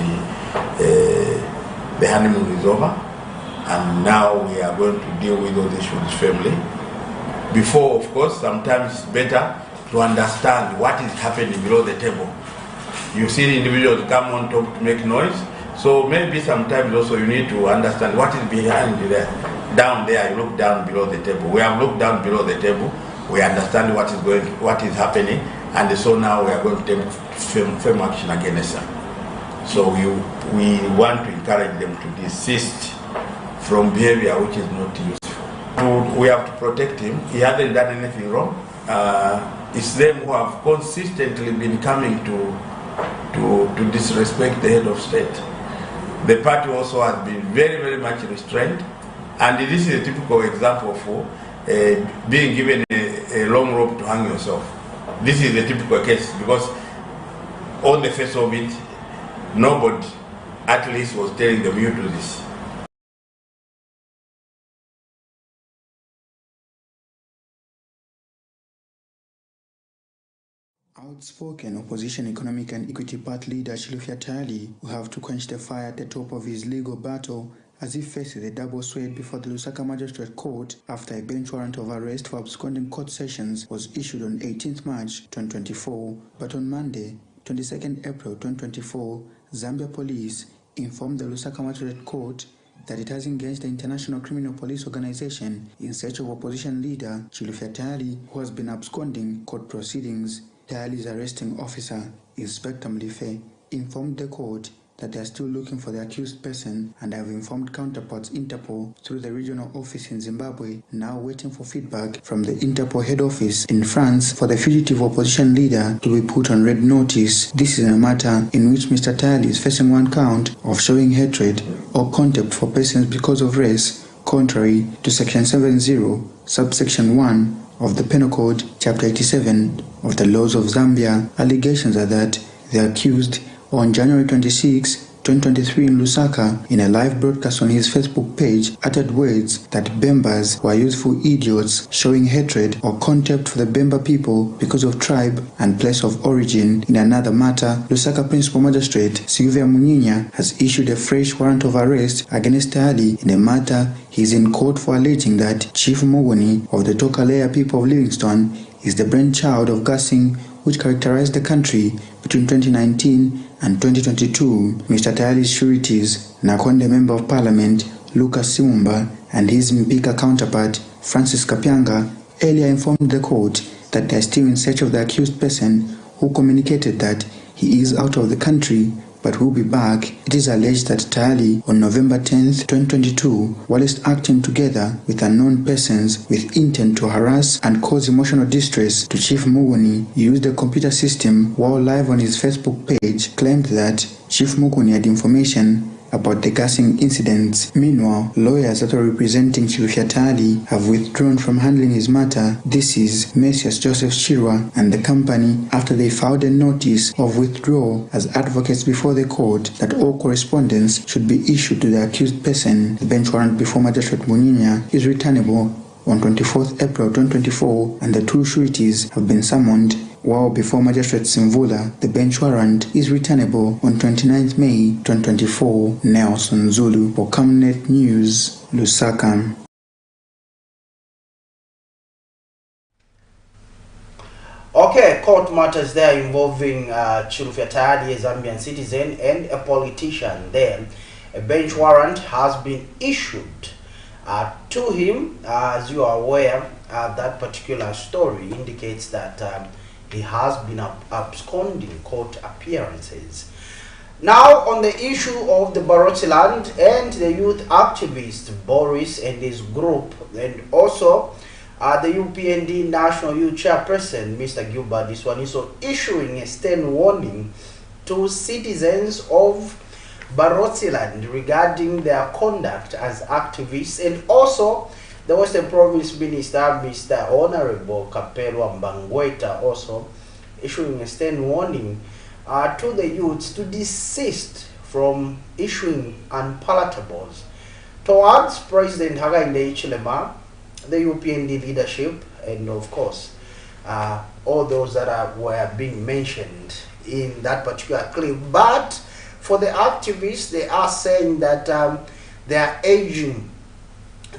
the honeymoon is over, and now we are going to deal with those issues firmly. Before, of course, sometimes it's better to understand what is happening below the table. You see individuals come on top to make noise, so maybe sometimes also you need to understand what is behind there. Down there, you look down below the table. We have looked down below the table. We understand what is happening, and so now we are going to take firm action against them. So we want to encourage them to desist from behavior which is not useful. We have to protect him. He hasn't done anything wrong. It's them who have consistently been coming to disrespect the head of state. The party also has been very, very much restrained, and this is a typical example for being given a long rope to hang yourself. This is a typical case because on the face of it, nobody at least was telling them you do this. Outspoken opposition economic and equity party leader Chilufya Tali will have to quench the fire at the top of his legal battle as he faces a double sword before the Lusaka Magistrate Court after a bench warrant of arrest for absconding court sessions was issued on 18th March 2024. But on Monday, 22nd April 2024, Zambia police informed the Lusaka Magistrate Court that it has engaged the International Criminal Police Organization in search of opposition leader Chilufya Tali, who has been absconding court proceedings. Tali's arresting officer, Inspector Mlife, informed the court that they are still looking for the accused person and have informed counterparts Interpol through the regional office in Zimbabwe, now waiting for feedback from the Interpol head office in France for the fugitive opposition leader to be put on red notice. This is a matter in which Mr. Tali is facing one count of showing hatred or contempt for persons because of race, contrary to Section 70, subsection 1 of the Penal Code, Chapter 87 of the Laws of Zambia. Allegations are that the accused, on January 26, 2023 in Lusaka, in a live broadcast on his Facebook page, uttered words that Bembas were useful idiots, showing hatred or contempt for the Bemba people because of tribe and place of origin. In another matter, Lusaka Principal Magistrate Sylvia Munyinya has issued a fresh warrant of arrest against Tali in a matter he is in court for alleging that Chief Mogoni of the Tokalea people of Livingstone is the brainchild of gassing which characterized the country between 2019 and 2022. Mr. Tali's sureties, Nakonde Member of Parliament Lucas Simumba and his Mbika counterpart Francis Kapyanga, earlier informed the court that they are still in search of the accused person who communicated that he is out of the country but will be back. It is alleged that Tali, on November 10, 2022, whilst acting together with unknown persons with intent to harass and cause emotional distress to Chief Muguni, used a computer system while live on his Facebook page, claimed that Chief Muguni had information about the gassing incidents. Meanwhile, lawyers that are representing Chilufya Tali have withdrawn from handling his matter. This is Messias Joseph Chirwa and the company after they filed a notice of withdrawal as advocates before the court that all correspondence should be issued to the accused person. The bench warrant before Magistrate Muninya is returnable on 24th April 2024 and the two sureties have been summoned, while before Magistrate Simvula, the bench warrant is returnable on 29th May 2024. Nelson Zulu for Camnet News, Lusaka. Okay, court matters there involving Chilufya Tali, a Zambian citizen, and a politician there. A bench warrant has been issued to him. As you are aware, that particular story indicates that he has been absconding court appearances. Now, on the issue of the Barotse land and the youth activist Boris and his group, and also the UPND National Youth Chairperson, Mr. Gilbert Iswaniso, issuing a stern warning to citizens of Barotse land regarding their conduct as activists, and also the Western Province Minister, Mr. Honorable Kapelwa Mbangweta, also issuing a stern warning to the youths to desist from issuing unpalatables towards President Hakainde Hichilema, the UPND leadership, and of course all those that were being mentioned in that particular clip. But for the activists, they are saying that they are urging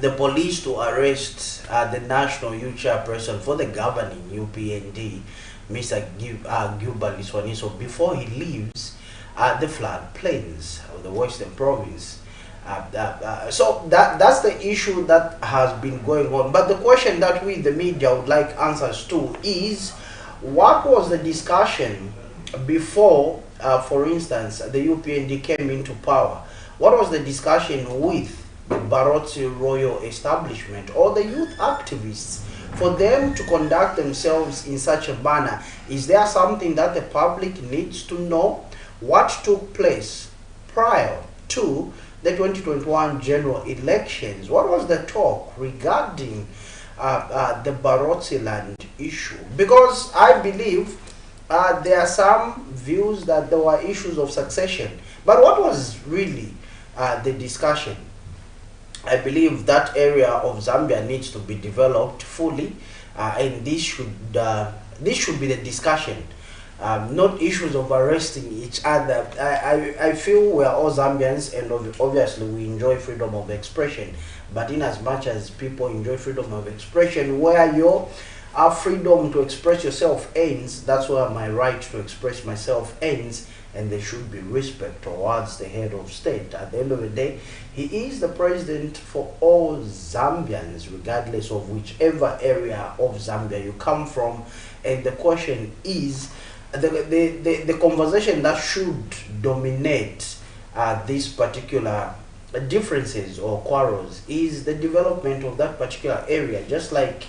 the police to arrest the National Youth Chairperson for the governing UPND, Mr. Gilbert Iswaniso, before he leaves the floodplains of the Western Province. So that's the issue that has been going on. But the question that we, the media, would like answers to is, what was the discussion before, for instance, the UPND came into power? What was the discussion with the Barotse royal establishment or the youth activists for them to conduct themselves in such a manner? Is there something that the public needs to know? What took place prior to the 2021 general elections? What was the talk regarding the Barotse land issue? Because I believe there are some views that there were issues of succession. But what was really the discussion? I believe that area of Zambia needs to be developed fully, and this should be the discussion, not issues of arresting each other. I feel we are all Zambians, and obviously we enjoy freedom of expression. But in as much as people enjoy freedom of expression, where your freedom to express yourself ends, that's where my right to express myself ends. And there should be respect towards the head of state. At the end of the day, he is the president for all Zambians, regardless of whichever area of Zambia you come from. And the question is, the conversation that should dominate these particular differences or quarrels is the development of that particular area, just like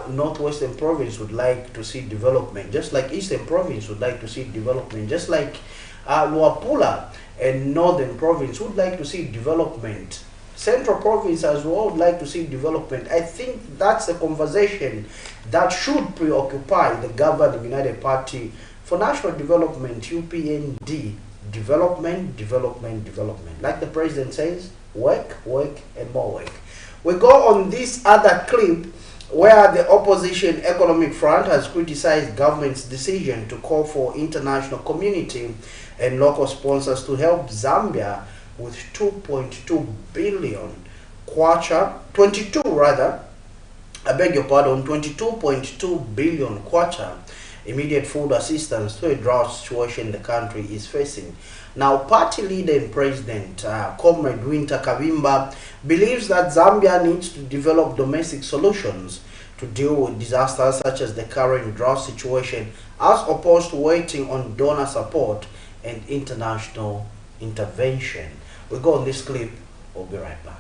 Northwestern Province would like to see development, just like Eastern Province would like to see development, just like Luapula and Northern Province would like to see development. Central Province as well would like to see development. I think that's a conversation that should preoccupy the governing United Party for National Development, UPND. Development, development, development. Like the president says, work, work, and more work. We go on this other clip where the opposition economic front has criticized government's decision to call for international community and local sponsors to help Zambia with 2.2 billion kwacha, 22 rather, I beg your pardon, 22.2 billion kwacha immediate food assistance to a drought situation the country is facing. Now, party leader and president, Comrade Winter Kavimba, believes that Zambia needs to develop domestic solutions to deal with disasters such as the current drought situation, as opposed to waiting on donor support and international intervention. We'll go on this clip. We'll be right back.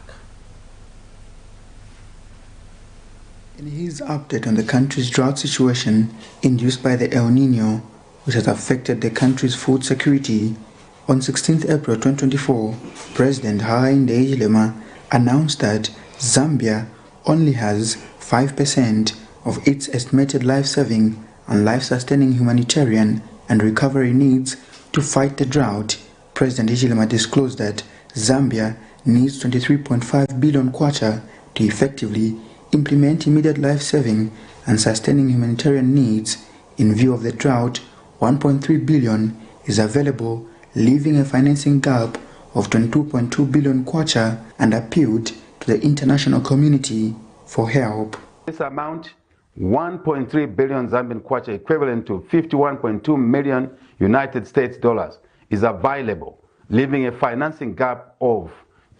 In his update on the country's drought situation induced by the El Nino, which has affected the country's food security, On 16th April 2024, President Hakainde Hichilema announced that Zambia only has 5% of its estimated life-saving and life-sustaining humanitarian and recovery needs to fight the drought. President Hichilema disclosed that Zambia needs 23.5 billion kwacha to effectively implement immediate life-saving and sustaining humanitarian needs. In view of the drought, 1.3 billion is available, leaving a financing gap of 22.2 billion kwacha, and appealed to the international community for help. This amount, 1.3 billion Zambian kwacha, equivalent to 51.2 million United States dollars, is available, leaving a financing gap of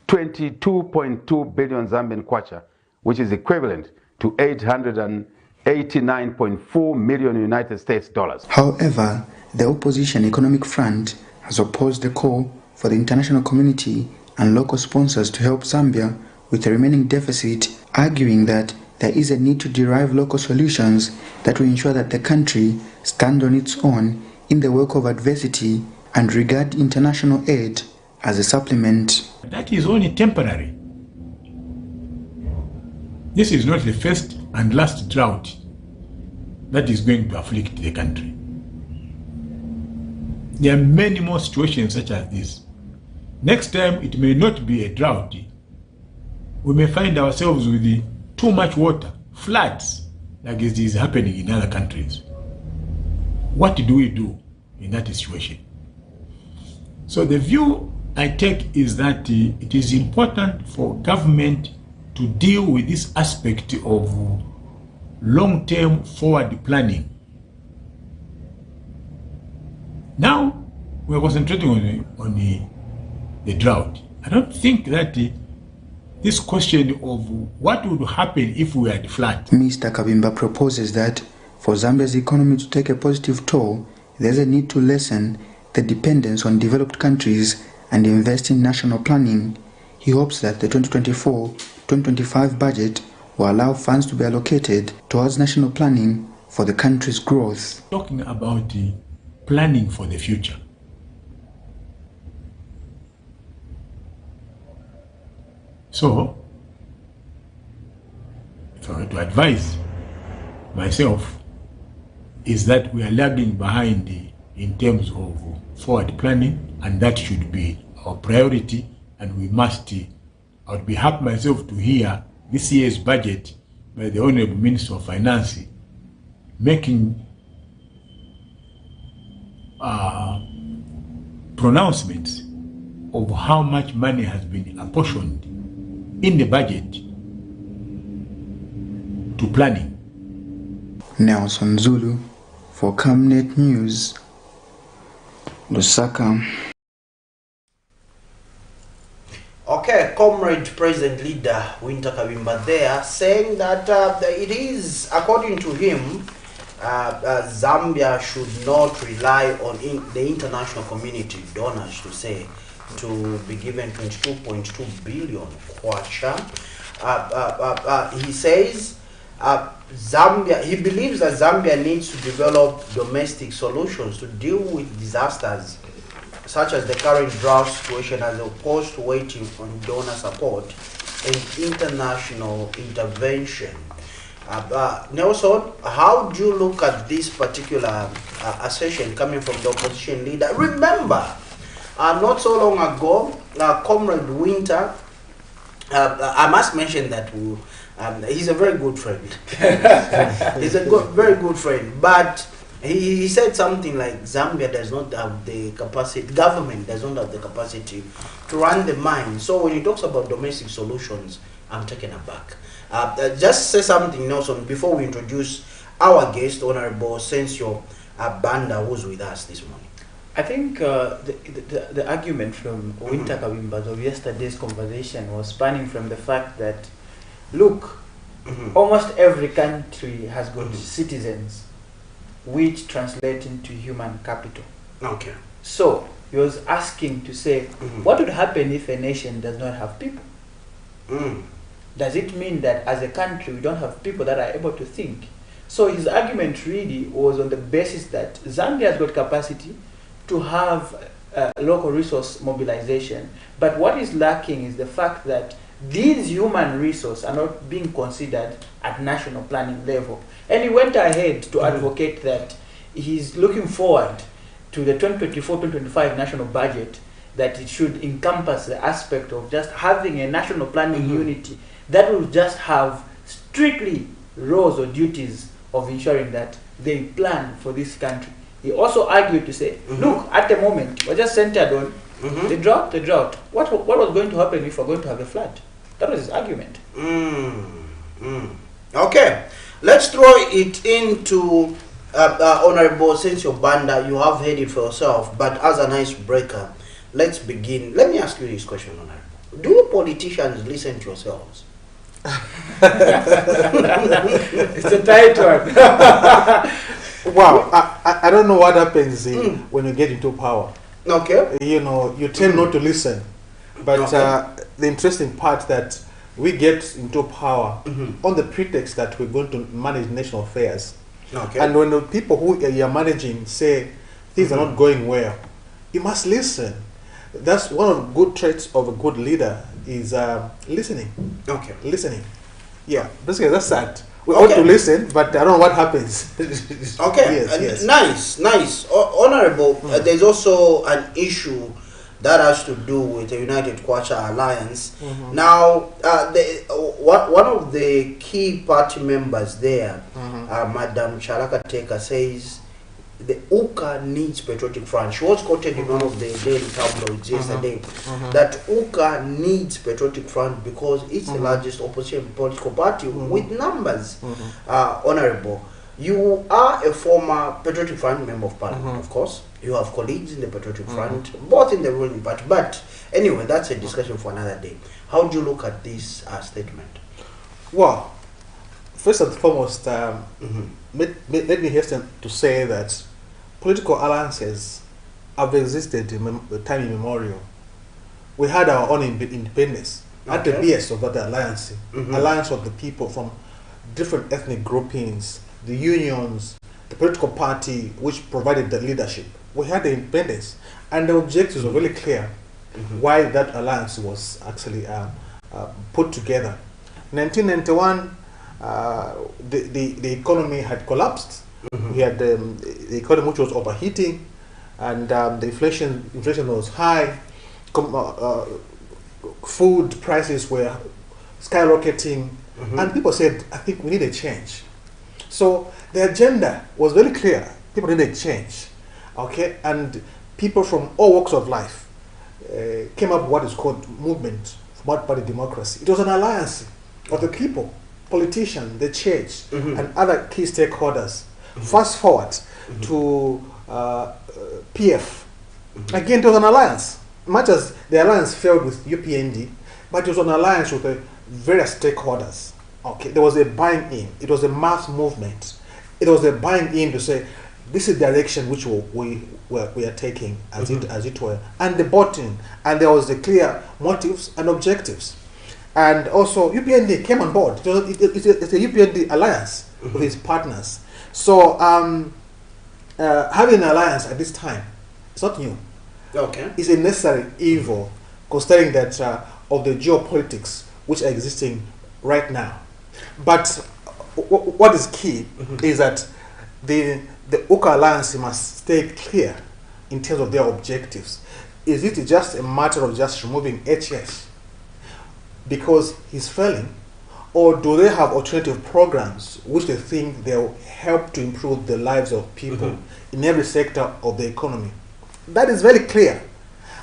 22.2 billion Zambian kwacha, which is equivalent to 889.4 million United States dollars. However, the opposition economic front has opposed the call for the international community and local sponsors to help Zambia with the remaining deficit, arguing that there is a need to derive local solutions that will ensure that the country stands on its own in the wake of adversity and regard international aid as a supplement. That is only temporary. This is not the first and last drought that is going to afflict the country. There are many more situations such as this. Next time it may not be a drought. We may find ourselves with too much water, floods, like it is happening in other countries. What do we do in that situation? So the view I take is that it is important for government to deal with this aspect of long-term forward planning. Now we're concentrating on the drought. I don't think that this question of what would happen if we had flood. Mr. Kabimba proposes that for Zambia's economy to take a positive toll, there's a need to lessen the dependence on developed countries and invest in national planning. He hopes that the 2024-2025 budget will allow funds to be allocated towards national planning for the country's growth. Talking about the planning for the future. So, if I were to advise myself, is that we are lagging behind in terms of forward planning, and that should be our priority, and we must, I would be happy myself to hear this year's budget by the Honorable Minister of Finance making pronouncements of how much money has been apportioned in the budget to planning. Nelson Zulu for Camnet News, Lusaka. Okay, Comrade President Leader Winter Kabimba there saying that it is, according to him, Zambia should not rely on the international community donors to be given 22.2 billion kwacha. He says Zambia, he believes that Zambia needs to develop domestic solutions to deal with disasters such as the current drought situation, as opposed to waiting on donor support and international intervention. Nelson, how do you look at this particular assertion coming from the opposition leader? Remember, not so long ago, Comrade Winter, I must mention that he's a very good friend. He's a very good friend, but he said something like Zambia does not have the capacity, government does not have the capacity to run the mine. So when he talks about domestic solutions, I'm taken aback. Just say something, Nelson, before we introduce our guest, Honorable Sensio Banda, who's with us this morning. I think the argument from Winter Kabimba of yesterday's conversation was spanning from the fact that, look, almost every country has got citizens, which translate into human capital. Okay. So he was asking to say, what would happen if a nation does not have people? Does it mean that as a country we don't have people that are able to think? So his argument really was on the basis that Zambia has got capacity to have local resource mobilization. But what is lacking is the fact that these human resources are not being considered at national planning level. And he went ahead to advocate that he's looking forward to the 2024-2025 national budget, that it should encompass the aspect of just having a national planning unity that will just have strictly roles or duties of ensuring that they plan for this country. He also argued to say, look, at the moment, we're just centered on the drought. What was going to happen if we're going to have a flood? That was his argument. Okay, let's throw it into Honorable Sensio Banda. You have heard it for yourself, but as an icebreaker, let's begin. Let me ask you this question, Honorable. Do you politicians listen to yourselves? It's a tight one. Wow, I don't know what happens when you get into power. Okay. You know, you tend not to listen. But the interesting part that we get into power on the pretext that we're going to manage national affairs. Okay. And when the people who you're managing say things are not going well, you must listen. That's one of the good traits of a good leader is listening. Okay. Listening. Yeah, basically that's that. We ought to listen, but I don't know what happens. Okay, Yes. Nice. Honorable, there's also an issue that has to do with the United Kwacha Alliance. Now, one of the key party members there, Madam Chalaka Teka, says the UKA needs patriotic front. She was quoted in one of the daily tabloids yesterday that UKA needs patriotic front because it's the largest opposition political party with numbers. Honorable, you are a former Patriotic Front member of parliament, of course. You have colleagues in the Patriotic Front, both in the ruling party. But anyway, that's a discussion for another day. How do you look at this statement? Well, first and foremost, let me hasten to say that political alliances have existed in time immemorial. We had our own independence at the base of that alliance. Alliance of the people from different ethnic groupings, the unions, the political party which provided the leadership. We had the independence, and the objectives were really clear why that alliance was actually put together. 1991, the economy had collapsed. We had the economy which was overheating, and the inflation was high. Food prices were skyrocketing, and people said, I think we need a change. So the agenda was very clear. People needed change, okay? And people from all walks of life came up with what is called movement for multi-party democracy. It was an alliance of the people, politicians, the church, and other key stakeholders. Fast forward to PF. Again, it was an alliance. Much as the alliance failed with UPND, but it was an alliance with various stakeholders. Okay, there was a buying in. It was a mass movement. It was a buying in to say, this is the direction which we are taking, as it were, and the bottom. And there was the clear motives and objectives. And also, UPND came on board. It's a UPND alliance with its partners. So, having an alliance at this time, it's not new. Okay. It's a necessary evil, considering that of the geopolitics which are existing right now. But what is key is that the UKA alliance must stay clear in terms of their objectives. Is it just a matter of just removing HS because he's failing, or do they have alternative programs which they think they'll help to improve the lives of people in every sector of the economy? That is very clear.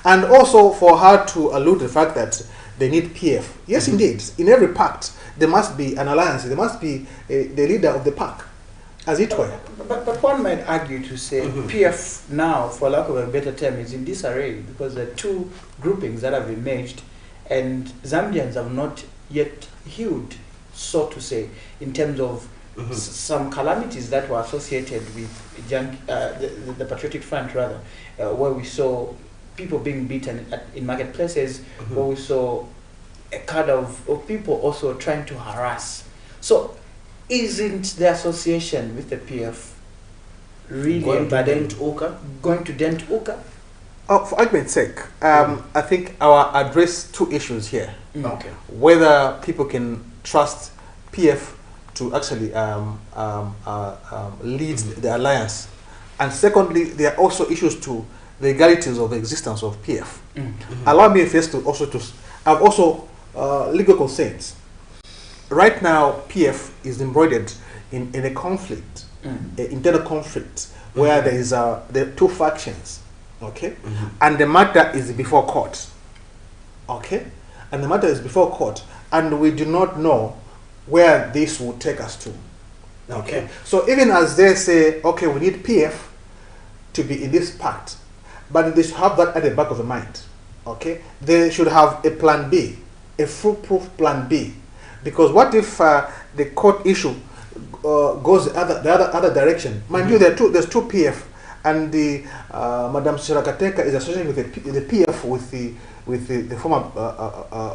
And also for her to allude to the fact that they need PF. Yes, indeed. In every pact, there must be an alliance. There must be the leader of the pack, as it were. But one might argue to say PF now, for lack of a better term, is in disarray because there are two groupings that have emerged, and Zambians have not yet healed, so to say, in terms of some calamities that were associated with the Patriotic Front, rather, where we saw people being beaten in marketplaces, where we saw a kind of people also trying to harass. So, isn't the association with the PF really going to dent UKA? Going to dent UKA? For argument's sake, I think I'll address two issues here. Okay. Whether people can trust PF to actually lead the alliance, and secondly, there are also issues to the legalities of the existence of PF. Allow me first to have also legal concerns. Right now, PF is embroidered in a conflict, an internal conflict, where there is there are two factions, okay, and the matter is before court, okay, and the matter is before court, and we do not know where this will take us to, okay. So even as they say, okay, we need PF to be in this part, but they should have that at the back of the mind, okay. They should have a plan B, a foolproof plan B, because what if the court issue goes the other direction? Mind you, there's two PF, and the Madam Shirakateka is associated with the PF with the former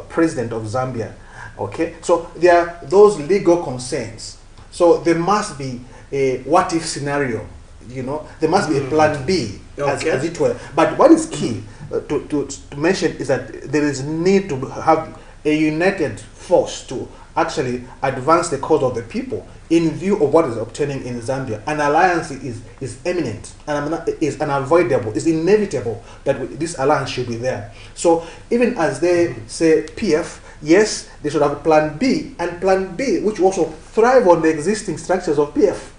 president of Zambia. Okay, so there are those legal concerns. So there must be a what if scenario. You know, there must be a plan B, as it were. But what is key to mention is that there is need to have a united force to actually advance the cause of the people in view of what is obtaining in Zambia. An alliance is imminent and is unavoidable, is inevitable that this alliance should be there. So even as they say PF, yes, they should have a plan B, and plan B which also thrive on the existing structures of PF.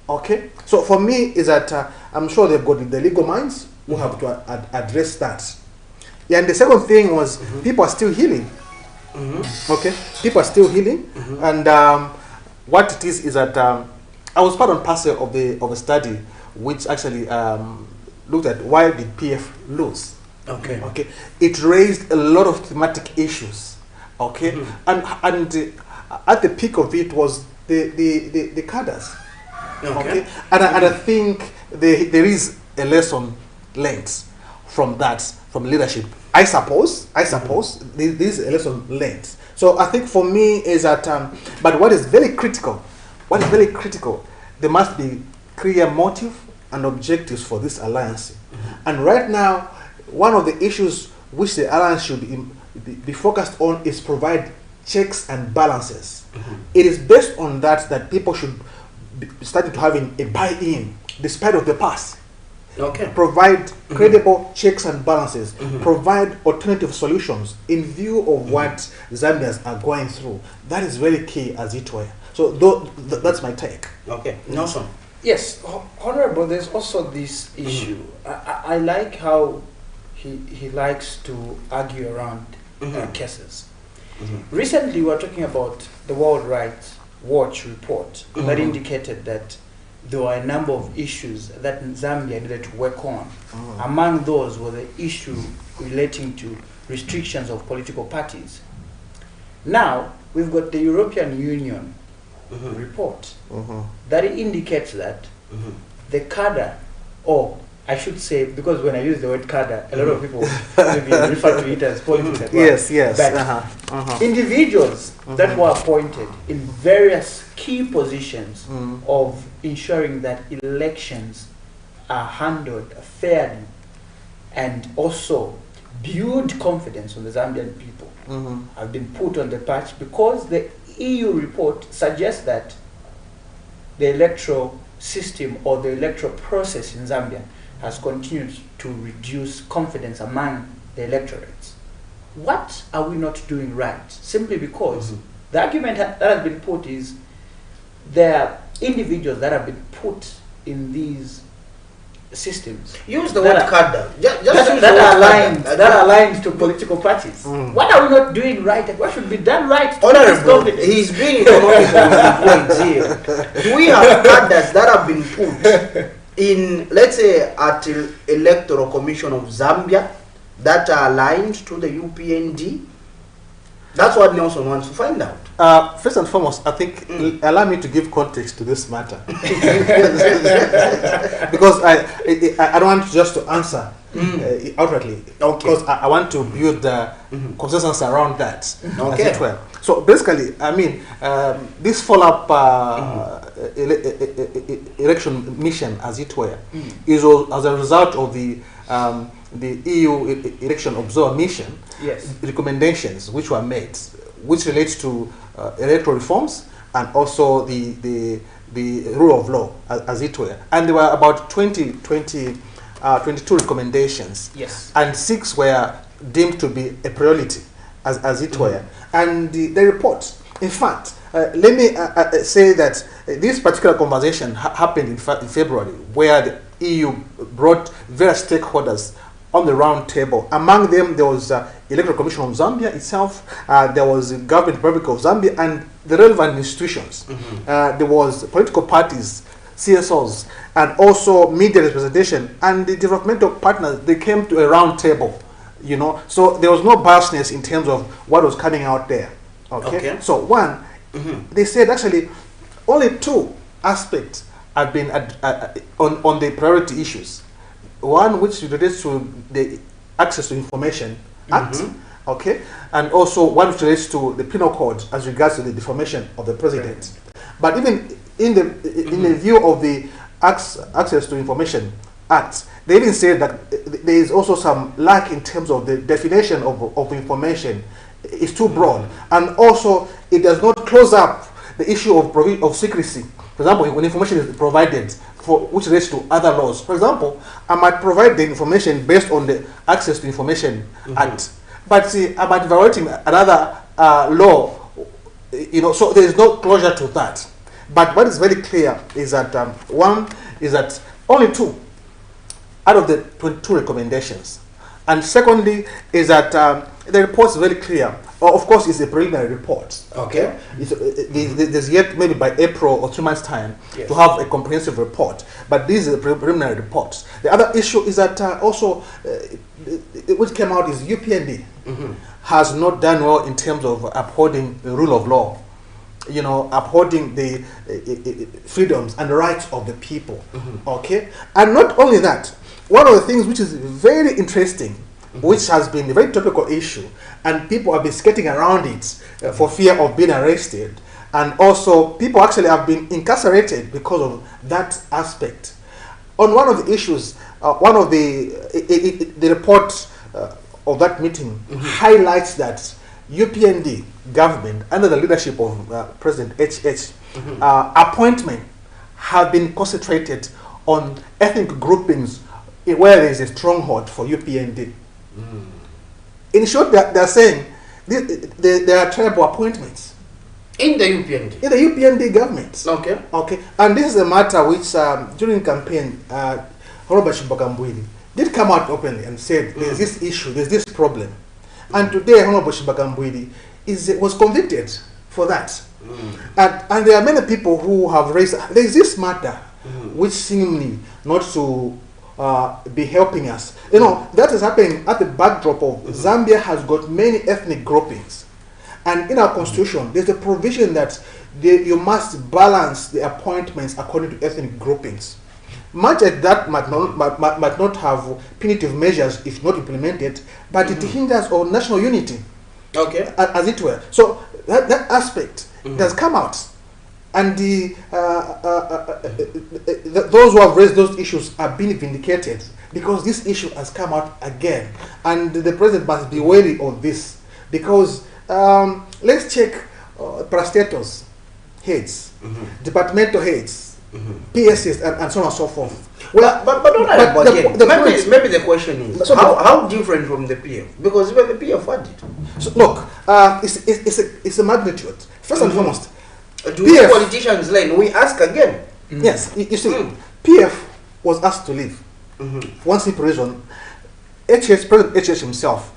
Okay, so for me is that I'm sure they've got the legal minds who have to address that. Yeah, and the second thing was people are still healing. Okay, people are still healing, and what it is that I was part and parcel of a study which actually looked at why did PF lose. Okay. Okay, it raised a lot of thematic issues. Okay, and at the peak of it was the cadres. Okay, and I think there is a lesson learned from that, from leadership. I suppose there is a lesson learned. So I think for me is that, but what is very critical, there must be clear motive and objectives for this alliance. And right now, one of the issues which the alliance should be focused on is provide checks and balances. It is based on that people should be starting to having a buy-in despite of the past. Okay. Provide credible checks and balances. Provide alternative solutions in view of what Zambians are going through. That is very key, as it were. So that's my take. Okay. Nelson. Yes, Honorable, there's also this issue. I like how he likes to argue around cases. Recently, we were talking about the World Rights Watch report that indicated that there were a number of issues that Zambia needed to work on. Among those was the issue relating to restrictions of political parties. Now, we've got the European Union report that indicates that the cadre, or I should say, because when I use the word cadre, a lot of people maybe refer to it as politics as well. Yes. But individuals that were appointed in various key positions of ensuring that elections are handled fairly and also build confidence on the Zambian people have been put on the patch, because the EU report suggests that the electoral system or the electoral process in Zambia has continued to reduce confidence among the electorates. What are we not doing right? Simply because the argument that has been put is there are individuals that have been put in these systems. Use the word cadre. That are aligned to political parties. What are we not doing right, and what should be done right to this confidence? He's being economical with the points here. Do we have cadres that have been put in, let's say, at Electoral Commission of Zambia that are aligned to the UPND? That's what Nelson wants to find out. First and foremost, I think allow me to give context to this matter, because I don't want just to answer outrightly, because I want to build the consensus around that. As it were. So basically, I mean, this follow-up election mission, as it were, is as a result of the the EU election observer mission, yes, recommendations which were made, which relates to electoral reforms and also the rule of law, as it were. And there were about 22 recommendations. Yes. And 6 were deemed to be a priority, as it were. And the report, in fact, let me say that this particular conversation happened in February, where the EU brought various stakeholders on the round table. Among them, there was Electoral Commission of Zambia itself, there was the Government Republic of Zambia, and the relevant institutions. There was political parties, CSOs, and also media representation, and the developmental partners. They came to a round table, you know. So there was no biasness in terms of what was coming out there. Okay. So one, they said actually only 2 aspects have been on the priority issues. One which relates to the Access to Information Act, okay, and also one which relates to the Penal Code as regards to the defamation of the president. But even in the view of the Access to Information Act, they even say that there is also some lack in terms of the definition of information. It's too broad, and also it does not close up the issue of secrecy. For example, when information is provided which relates to other laws. For example, I might provide the information based on the Access to Information Act, but see, I might violating another law, you know, so there is no closure to that. But what is very clear is that one is that only 2 out of the 22 recommendations, and secondly is that the report is very clear. Of course, it's a preliminary report. Okay. There's yet maybe by April or 2 months' time to have a comprehensive report. But these are the preliminary reports. The other issue is that also what came out is UPND has not done well in terms of upholding the rule of law. You know, upholding the freedoms and rights of the people. Okay. And not only that, one of the things which is very interesting, which has been a very topical issue, and people have been skating around it for fear of being arrested, and also people actually have been incarcerated because of that aspect. On one of the issues, one of the report of that meeting highlights that UPND government, under the leadership of President HH, appointment have been concentrated on ethnic groupings where there is a stronghold for UPND. In short, they're saying there are tribal appointments in the UPND. In the UPND government. Okay. Okay. And this is a matter which during campaign, Honorable Shibagambwili did come out openly and said there's this issue, there's this problem. And today Honorable Shibagambwili was convicted for that. And there are many people who have raised, there's this matter which seemingly not to be helping us. You know, that is happening at the backdrop of Zambia has got many ethnic groupings. And in our constitution, there's a provision that you must balance the appointments according to ethnic groupings. Much as that might not have punitive measures if not implemented, but it hinders our national unity. Okay. As it were. So that aspect does come out. And those who have raised those issues are being vindicated because this issue has come out again. And the president must be wary of this because let's check parastatals, heads, departmental heads, PSs, and so on and so forth. Well, but maybe the question is how different from the PF? Because even the PF had it. So look, it's a magnitude. First and foremost, do we politicians learn? We ask again. Yes, you see, PF was asked to leave. One simple reason, President HH himself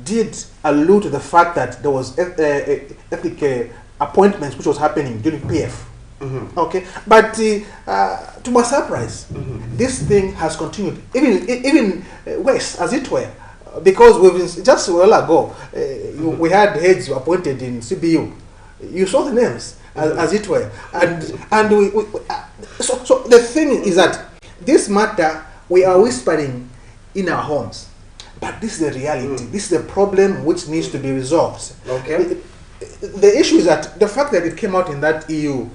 did allude to the fact that there was ethnic appointments which was happening during PF. Okay, but to my surprise, this thing has continued even worse, as it were, because we've just a while ago we had heads appointed in CBU. You saw the names, as it were, and so the thing is that this matter we are whispering in our homes, but this is the reality. This is the problem which needs to be resolved. Okay. The issue is that the fact that it came out in that EU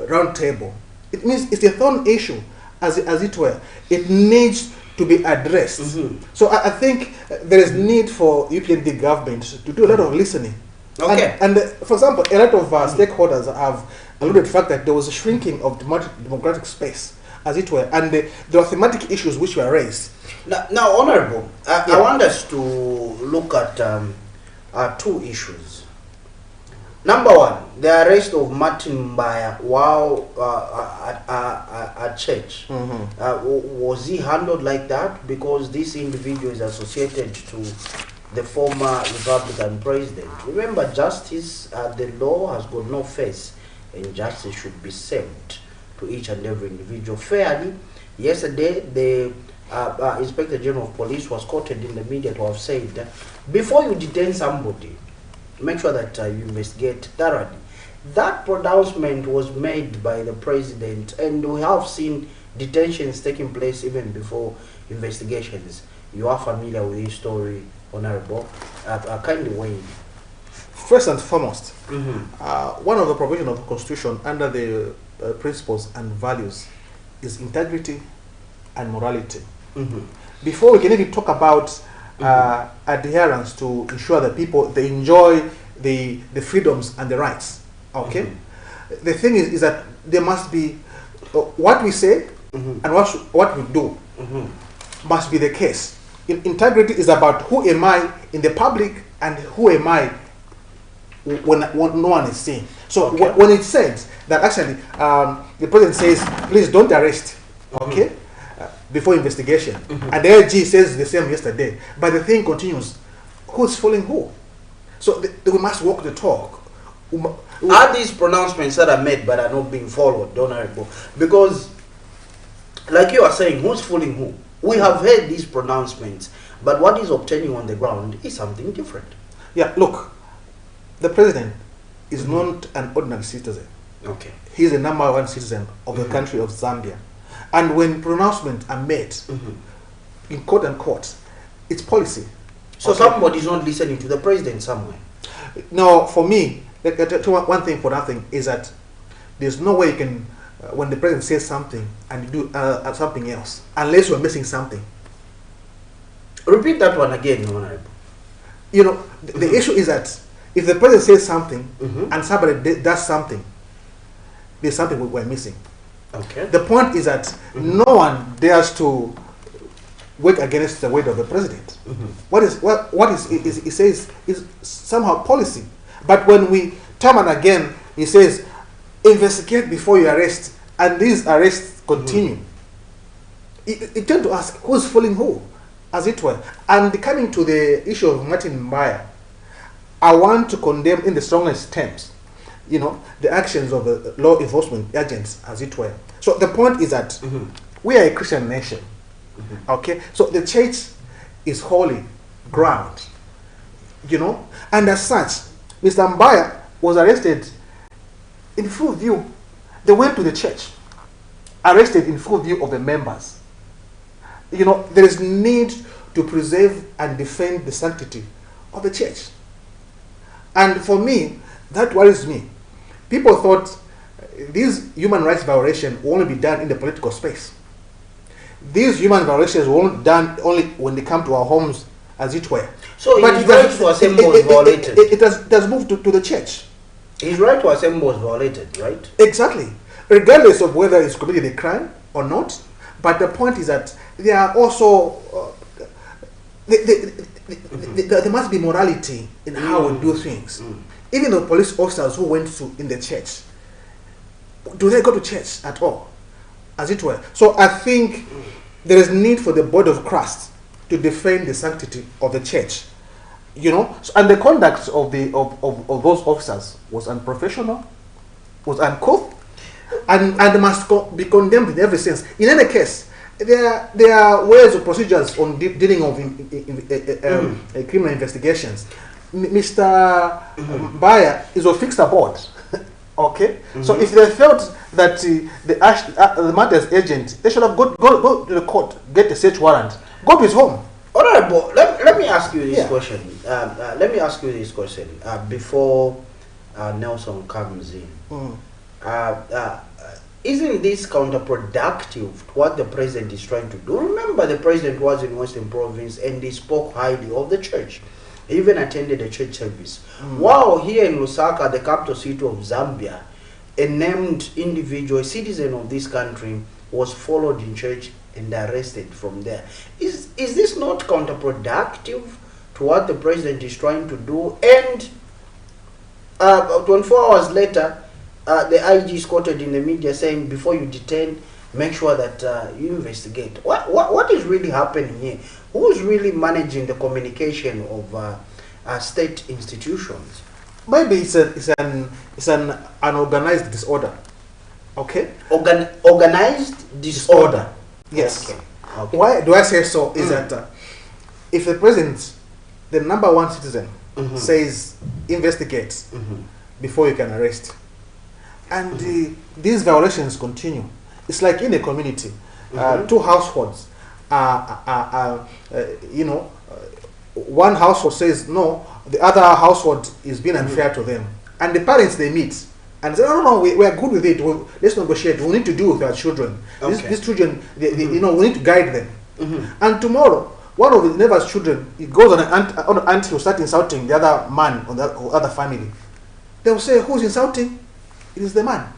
round table, it means it's a thorn issue, and as it were. It needs to be addressed. So I think there is need for UPND government to do a lot of listening. Okay. And for example, a lot of stakeholders have alluded to the fact that there was a shrinking of democratic space, as it were, and there are thematic issues which were raised. Now Honorable, I want us to look at two issues. Number one, the arrest of Martin Mbaya while at church. Was he handled like that? Because this individual is associated to the former Republican president. Remember, justice, the law has got no face, and justice should be served to each and every individual fairly. Yesterday, the Inspector General of Police was quoted in the media to have said that before you detain somebody, make sure that you investigate thoroughly. That pronouncement was made by the president, and we have seen detentions taking place even before investigations. You are familiar with this story, Honorable. Kindly weigh in. First and foremost, one of the provisions of the Constitution under the principles and values is integrity and morality. Before we can even talk about adherence to ensure that people they enjoy the freedoms and the rights. Okay, the thing is that there must be what we say and what we do must be the case. Integrity is about who am I in the public and who am I when no one is seeing. So when it says that actually the president says please don't arrest, okay, before investigation, and the AG says the same yesterday, but the thing continues, who's following who? So we must walk the talk. Are these pronouncements that are made but are not being followed, Honorable? Because like you are saying, who's fooling who? We have heard these pronouncements, but what is obtaining on the ground is something different. Yeah, look, the president is not an ordinary citizen. Okay. He's the number one citizen of the country of Zambia. And when pronouncements are made in quote unquote, it's policy. So somebody is not listening to the president somewhere. No, for me, one thing for nothing is that there's no way you can, when the president says something and you do something else, unless you're missing something. Repeat that one again, Honorable. You know, the issue is that if the president says something and somebody does something, there's something we're missing. Okay. The point is that no one dares to work against the word of the president. What he says is somehow policy. But when we time and again he says investigate before you arrest, and these arrests continue, it tend to ask who's following who, as it were. And coming to the issue of Martin Mbaya, I want to condemn in the strongest terms, you know, the actions of the law enforcement agents, as it were. So the point is that we are a Christian nation. Okay, so the church is holy ground, you know, and as such, Mr. Mbaya was arrested in full view. They went to the church, arrested in full view of the members. You know, there is need to preserve and defend the sanctity of the church. And for me, that worries me. People thought these human rights violations will only be done in the political space. These human violations were only done only when they come to our homes, as it were. So his right to assemble was violated. It has moved to the church. His right to assemble was violated, right? Exactly. Regardless of whether he's committed a crime or not. But the point is that there are also there must be morality in how we do things. Even the police officers who went to in the church, do they go to church at all, as it were? So I think there is need for the body of Christ to defend the sanctity of the church, you know. And the conduct of those officers was unprofessional, was uncouth, and must be condemned in every sense. In any case, there are ways or procedures on dealing of criminal investigations. Mr. Mbaya is a fixed aboard. Okay, so if they felt that the matters agent, they should have go to the court, get a search warrant, go to his home. Honorable, let me ask you this question. Let me ask you this question before Nelson comes in. isn't this counterproductive to what the president is trying to do? Remember, the president was in Western Province and he spoke highly of the church. He even attended a church service. While here in Lusaka, the capital city of Zambia, a named individual, a citizen of this country, was followed in church and arrested from there. Is this not counterproductive to what the president is trying to do? And 24 hours later, the IG is quoted in the media saying, before you detain, make sure that you investigate. What is really happening here? Who is really managing the communication of state institutions? Maybe it's an unorganized disorder. Okay? Organized disorder. Yes. Okay. Why do I say so? Is that if the president, the number one citizen, says investigate before you can arrest, and these violations continue, it's like in a community, two households one household says no, the other household is being unfair to them, and the parents, they meet and say, no, we are good with it, let's negotiate, we need to deal with our children. These children, we need to guide them. And tomorrow, one of the neighbor's children, it goes on an aunt will start insulting the other man or the other family. They will say, who's insulting? It is the man.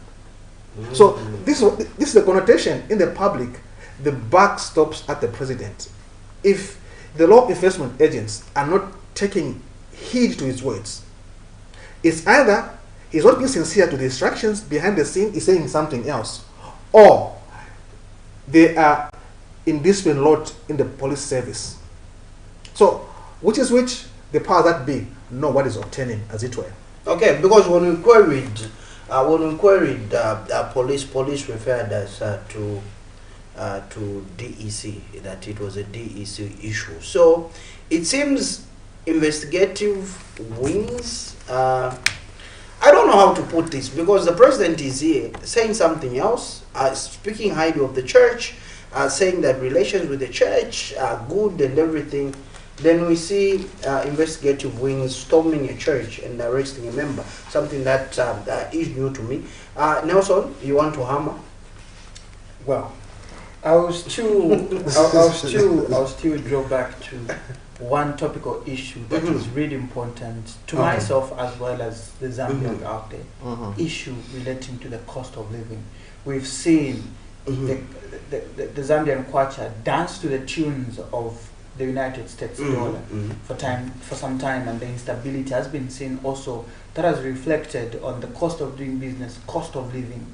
So this is the connotation in the public. The buck stops at the president. If the law enforcement agents are not taking heed to his words, it's either he's not being sincere to the instructions behind the scene, he's saying something else, or they are indiscipline lot in the police service. So, which is which? The power that be know what is obtaining, as it were. Okay, because when we queried police referred us to DEC, that it was a DEC issue. So it seems investigative wings. I don't know how to put this, because the president is here saying something else, speaking highly of the church, saying that relations with the church are good and everything. Then we see investigative wings storming a church and arresting a member, something that is new to me. Nelson, you want to hammer? Well, I'll still draw back to one topical issue that is really important to myself as well as the Zambians out there. Issue relating to the cost of living. We've seen the Zambian kwacha dance to the tunes of the United States dollar for some time, and the instability has been seen also. That has reflected on the cost of doing business, cost of living.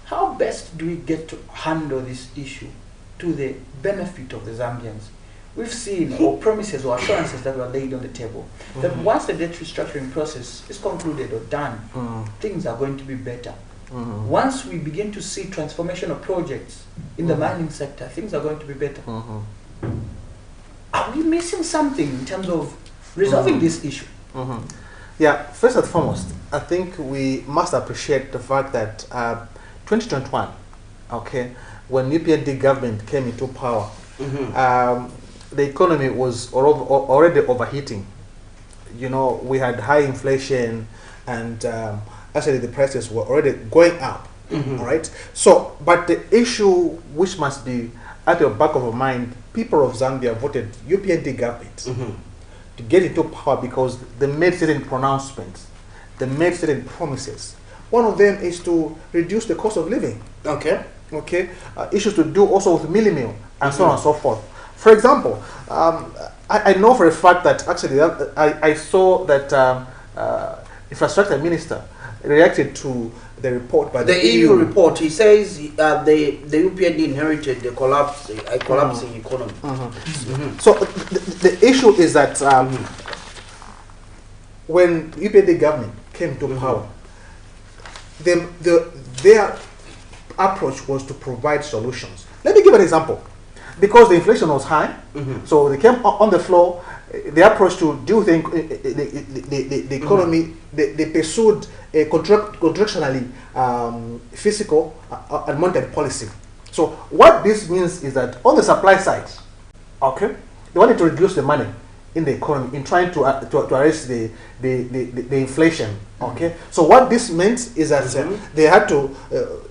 How best do we get to handle this issue to the benefit of the Zambians? We've seen promises or assurances that were laid on the table that once the debt restructuring process is concluded or done, things are going to be better. Once we begin to see transformational projects in the mining sector, things are going to be better. Are we missing something in terms of resolving this issue? Yeah, first and foremost, I think we must appreciate the fact that 2021, okay, when UPND government came into power, the economy was already overheating. You know, we had high inflation, and actually the prices were already going up. All right. So, but the issue which must be at the back of our mind, people of Zambia voted UPND government to get into power because they made certain pronouncements, they made certain promises. One of them is to reduce the cost of living. Okay. Issues to do also with meal and so on and so forth. For example, I know for a fact that actually I saw that infrastructure minister reacted to the report by the EU report. He says the UPND inherited the collapsing economy. So the issue is that when UPND government came to power, their approach was to provide solutions. Let me give an example. Because the inflation was high, so they came on the floor. The approach to deal with the economy, they pursued a contractionally fiscal and monetary policy. So what this means is that on the supply side, okay, they wanted to reduce the money in the economy in trying to arrest the inflation. Okay, so what this meant is that they had to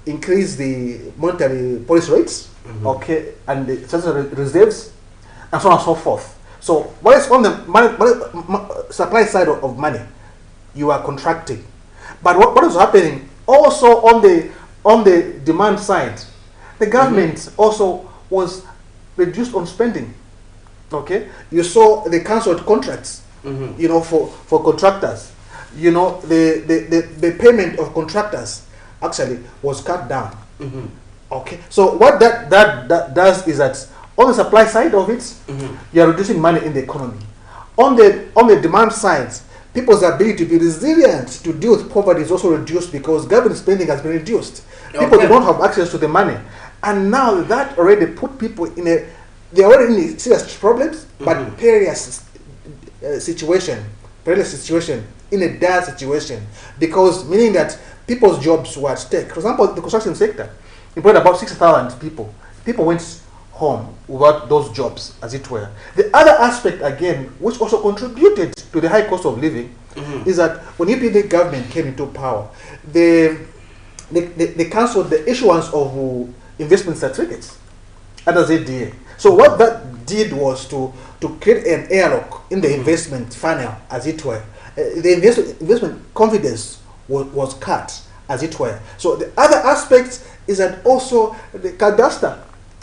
increase the monetary policy rates, okay, and the central reserves, and so on and so forth. So what is on the supply side of money? You are contracting, but what is happening also on the demand side? The government also was reduced on spending. Okay, you saw the cancelled contracts, you know, for contractors. You know, the payment of contractors actually was cut down. Okay, so what that does is that on the supply side of it, you are reducing money in the economy. On the demand side, people's ability to be resilient to deal with poverty is also reduced because government spending has been reduced. People don't have access to the money, and now that already put people in they're already in serious problems, but perilous situation, in a dire situation, because meaning that people's jobs were at stake. For example, the construction sector employed about 60,000 people. People went home without those jobs, as it were. The other aspect, again, which also contributed to the high cost of living, is that when UPND government came into power, they cancelled the issuance of investment certificates under ZDA. So what that did was to create an airlock in the investment funnel, as it were. The investment confidence was cut, as it were. So the other aspect is that also the cadastre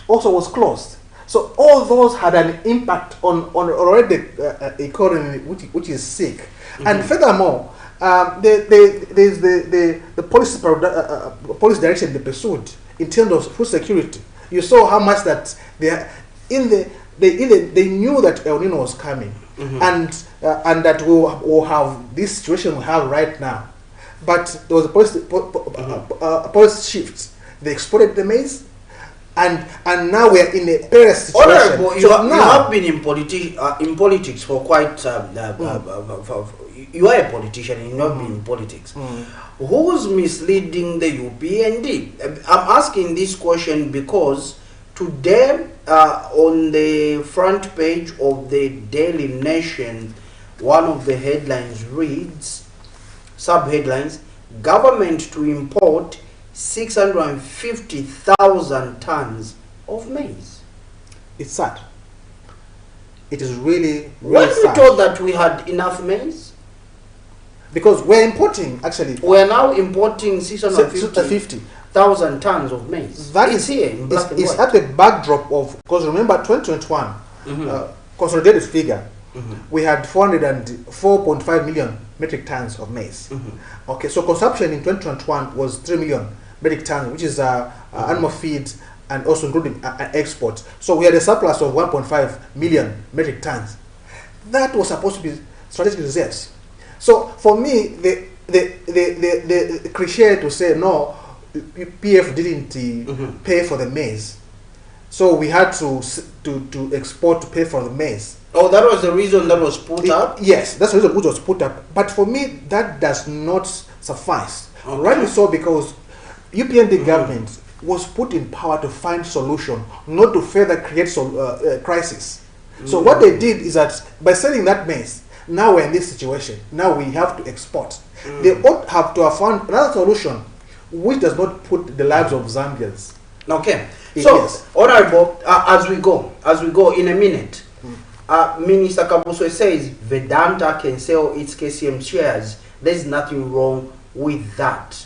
also was closed. So all those had an impact on already the economy, which is sick. And furthermore, there's the policy direction they pursued in terms of food security. You saw how much that they knew that El Nino was coming, and that we'll have this situation we have right now. But there was a policy shift. They exported the maize, and now we are in a perilous situation. Honorable, you have been in politics for quite. You are a politician and you have been in politics. Who's misleading the UPND? I'm asking this question because today, on the front page of the Daily Nation, one of the headlines reads, sub-headlines, government to import 650,000 tons of maize. It's sad. It is really Weren't we sad. told that we had enough maize? Because we're importing, actually. We're now importing 650,000 tons of maize. That is here in black and it's white. at the backdrop of, because remember 2021, consolidated figure, we had 404.5 million metric tons of maize. Okay, so consumption in 2021 was 3 million metric tons, which is animal feed and also including export. So we had a surplus of 1.5 million metric tons. That was supposed to be strategic reserves. So for me, the cliche to say no, PF didn't pay for the maize, so we had to export to pay for the maize. Oh, that was the reason that was put up? Yes, that's the reason which was put up. But for me, that does not suffice. Okay. Rightly so, because UPND government was put in power to find solution, not to further create crisis. So what they did is that by selling that maize, now we're in this situation. Now we have to export. They ought have to have found another solution which does not put the lives of Zambians. Okay. So, Honorable, as we go in a minute, Minister Kabuswe says Vedanta can sell its KCM shares. There's nothing wrong with that.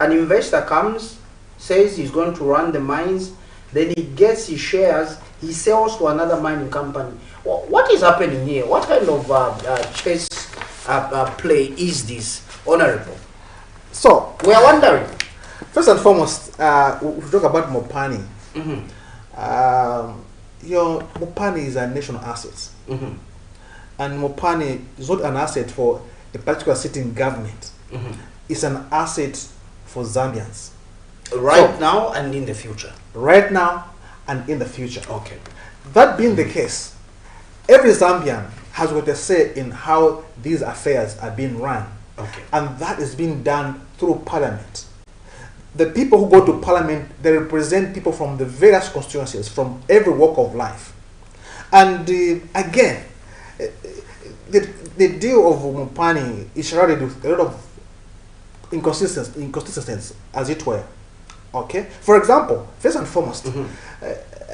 An investor comes, says he's going to run the mines, then he gets his shares, he sells to another mining company. What is happening here? What kind of chess play is this, Honorable? So we are wondering. First and foremost, we talk about Mopani. Mopani is a national asset, and Mopani is not an asset for a particular sitting government. It's an asset for Zambians, right now and in the future. Right now and in the future. Okay. That being the case, every Zambian has got a say in how these affairs are being run. Okay. And that is being done through parliament. The people who go to parliament, they represent people from the various constituencies, from every walk of life. And again, the deal of Mopani is shrouded with a lot of inconsistencies, as it were. Okay, for example, first and foremost,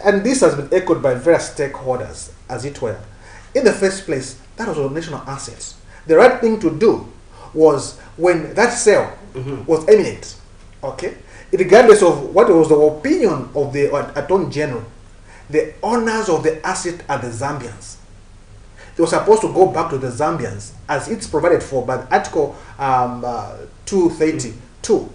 and this has been echoed by various stakeholders, as it were. In the first place, that was a national asset. The right thing to do was, when that sale was imminent, okay, regardless of what was the opinion of the Attorney General, the owners of the asset are the Zambians. They were supposed to go back to the Zambians, as it's provided for by Article 232.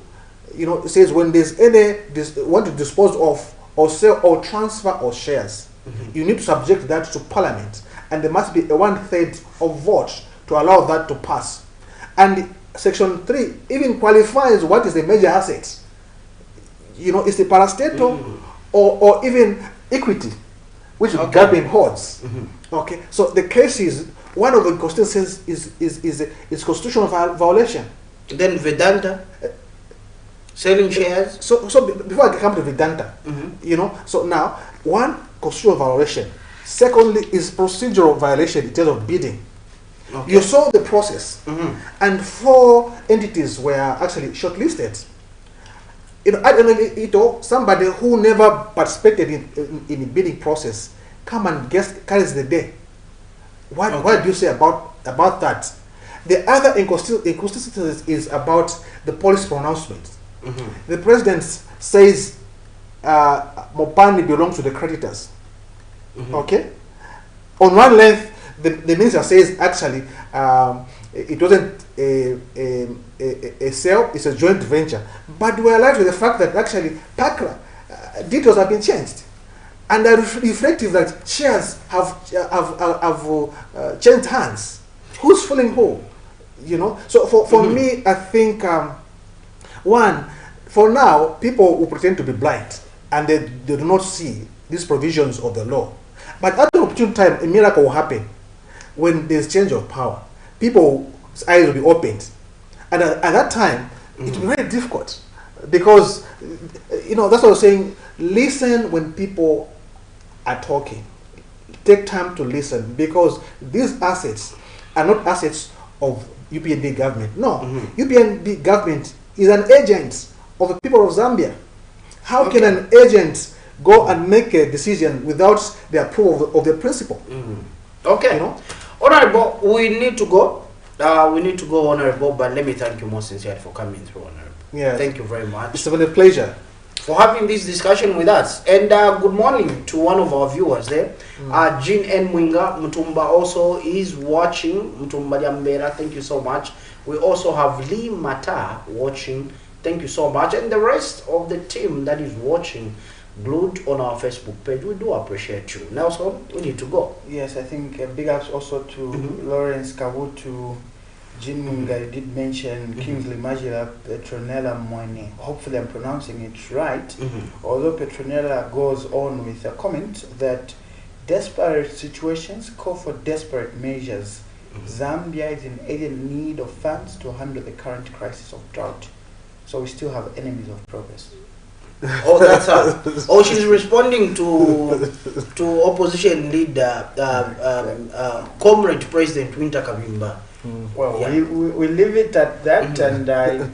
You know, it says when there's any want to dispose of or sell or transfer of shares, you need to subject that to Parliament, and there must be a 1/3 of votes to allow that to pass. And Section 3 even qualifies what is a major asset. You know, it's the parastatal or even equity, which the government holds. Okay, so the case is one of the constituencies is constitutional violation. Then Vedanta, selling shares. So before I come to Vedanta, you know, so now one, constitutional violation. Secondly, is procedural violation in terms of bidding. Okay. You saw the process, and 4 entities were actually shortlisted. You know, I don't know, somebody who never participated in the bidding process come and carries the day. What do you say about that? The other inconsistency is about the policy pronouncement. The president says Mopani belongs to the creditors. Okay? On one length, the minister says actually it wasn't a sale, it's a joint venture. But we are alive with the fact that actually PACRA details have been changed. And are reflective that shares have changed hands. Who's filling who? You know. So for me, I think one, for now, people will pretend to be blind and they do not see these provisions of the law. But at an opportune time, a miracle will happen when there's change of power. People's eyes will be opened, and at that time, it will be very difficult because you know that's what I was saying. Listen when people are talking. Take time to listen, because these assets are not assets of UPNB government. No, UPNB government is an agent of the people of Zambia. How can an agent go and make a decision without the approval of the principal? Okay. You know? Honorable, we need to go. Honorable, but let me thank you most sincerely for coming through, Honorable. Yes. Thank you very much. It's a real pleasure for having this discussion with us. And good morning to one of our viewers there. Jean N. Mwinga Mutumba also is watching. Mutumba Jambera, thank you so much. We also have Lee Mata watching. Thank you so much. And the rest of the team that is watching glued on our Facebook page, we do appreciate you. Nelson, we need to go. Yes, I think big ups also to Lawrence Kabutu, Jean Mwinga did mention Kingsley Majila, Petronella Mwene. Hopefully I'm pronouncing it right. Although Petronella goes on with a comment that desperate situations call for desperate measures. Zambia is in urgent need of funds to handle the current crisis of drought. So we still have enemies of progress. Oh, that's her. Oh, she's responding to opposition leader, Comrade President Winter Kabimba. Well, yeah. we leave it at that, and I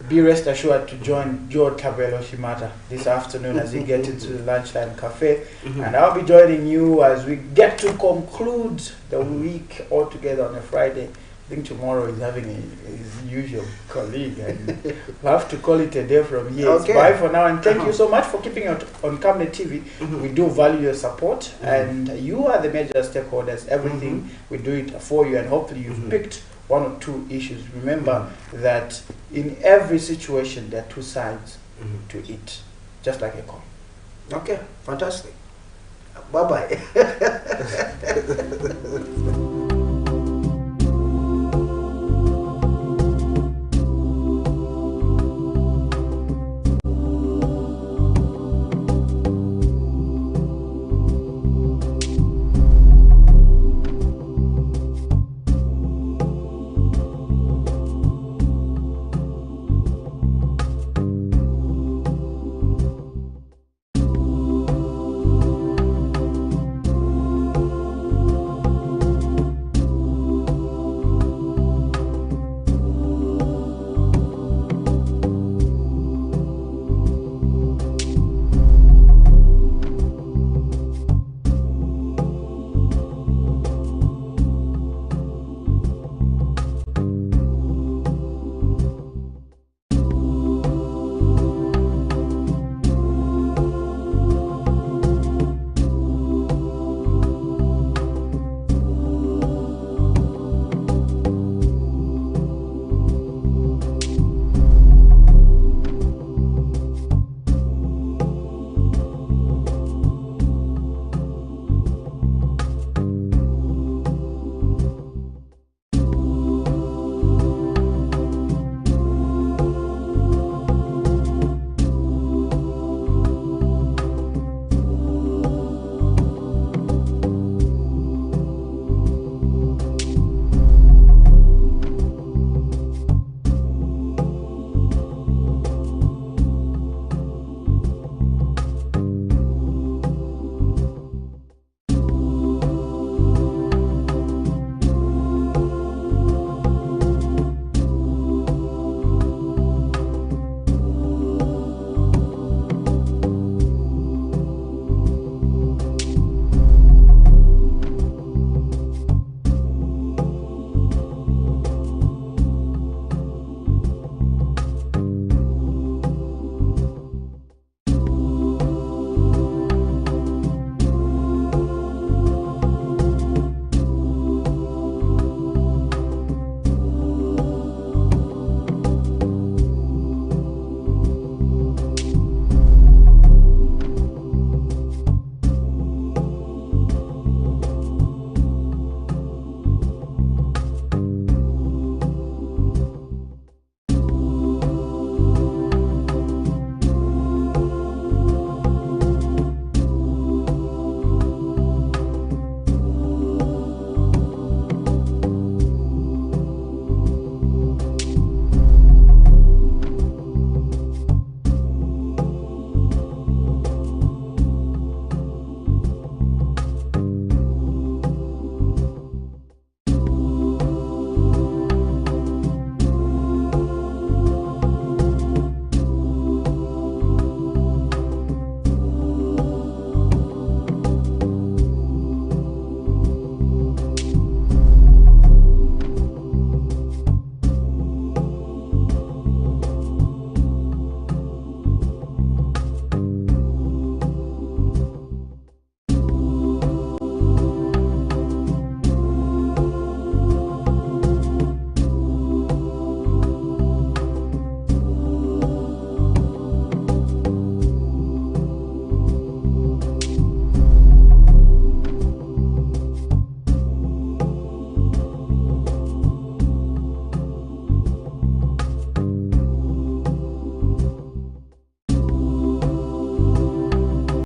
be rest assured to join Joe Tabelo Shimata this afternoon as we get into the lunchtime cafe, and I'll be joining you as we get to conclude the week all together on a Friday. I think tomorrow is having his usual colleague, and we'll have to call it a day from here. Okay. Bye for now, and thank you so much for keeping it on Camnet TV. We do value your support, and you are the major stakeholders. Everything we do it for you, and hopefully you've picked 1 or 2 issues. Remember that in every situation there are 2 sides to it, just like a coin. Okay, fantastic. Bye bye.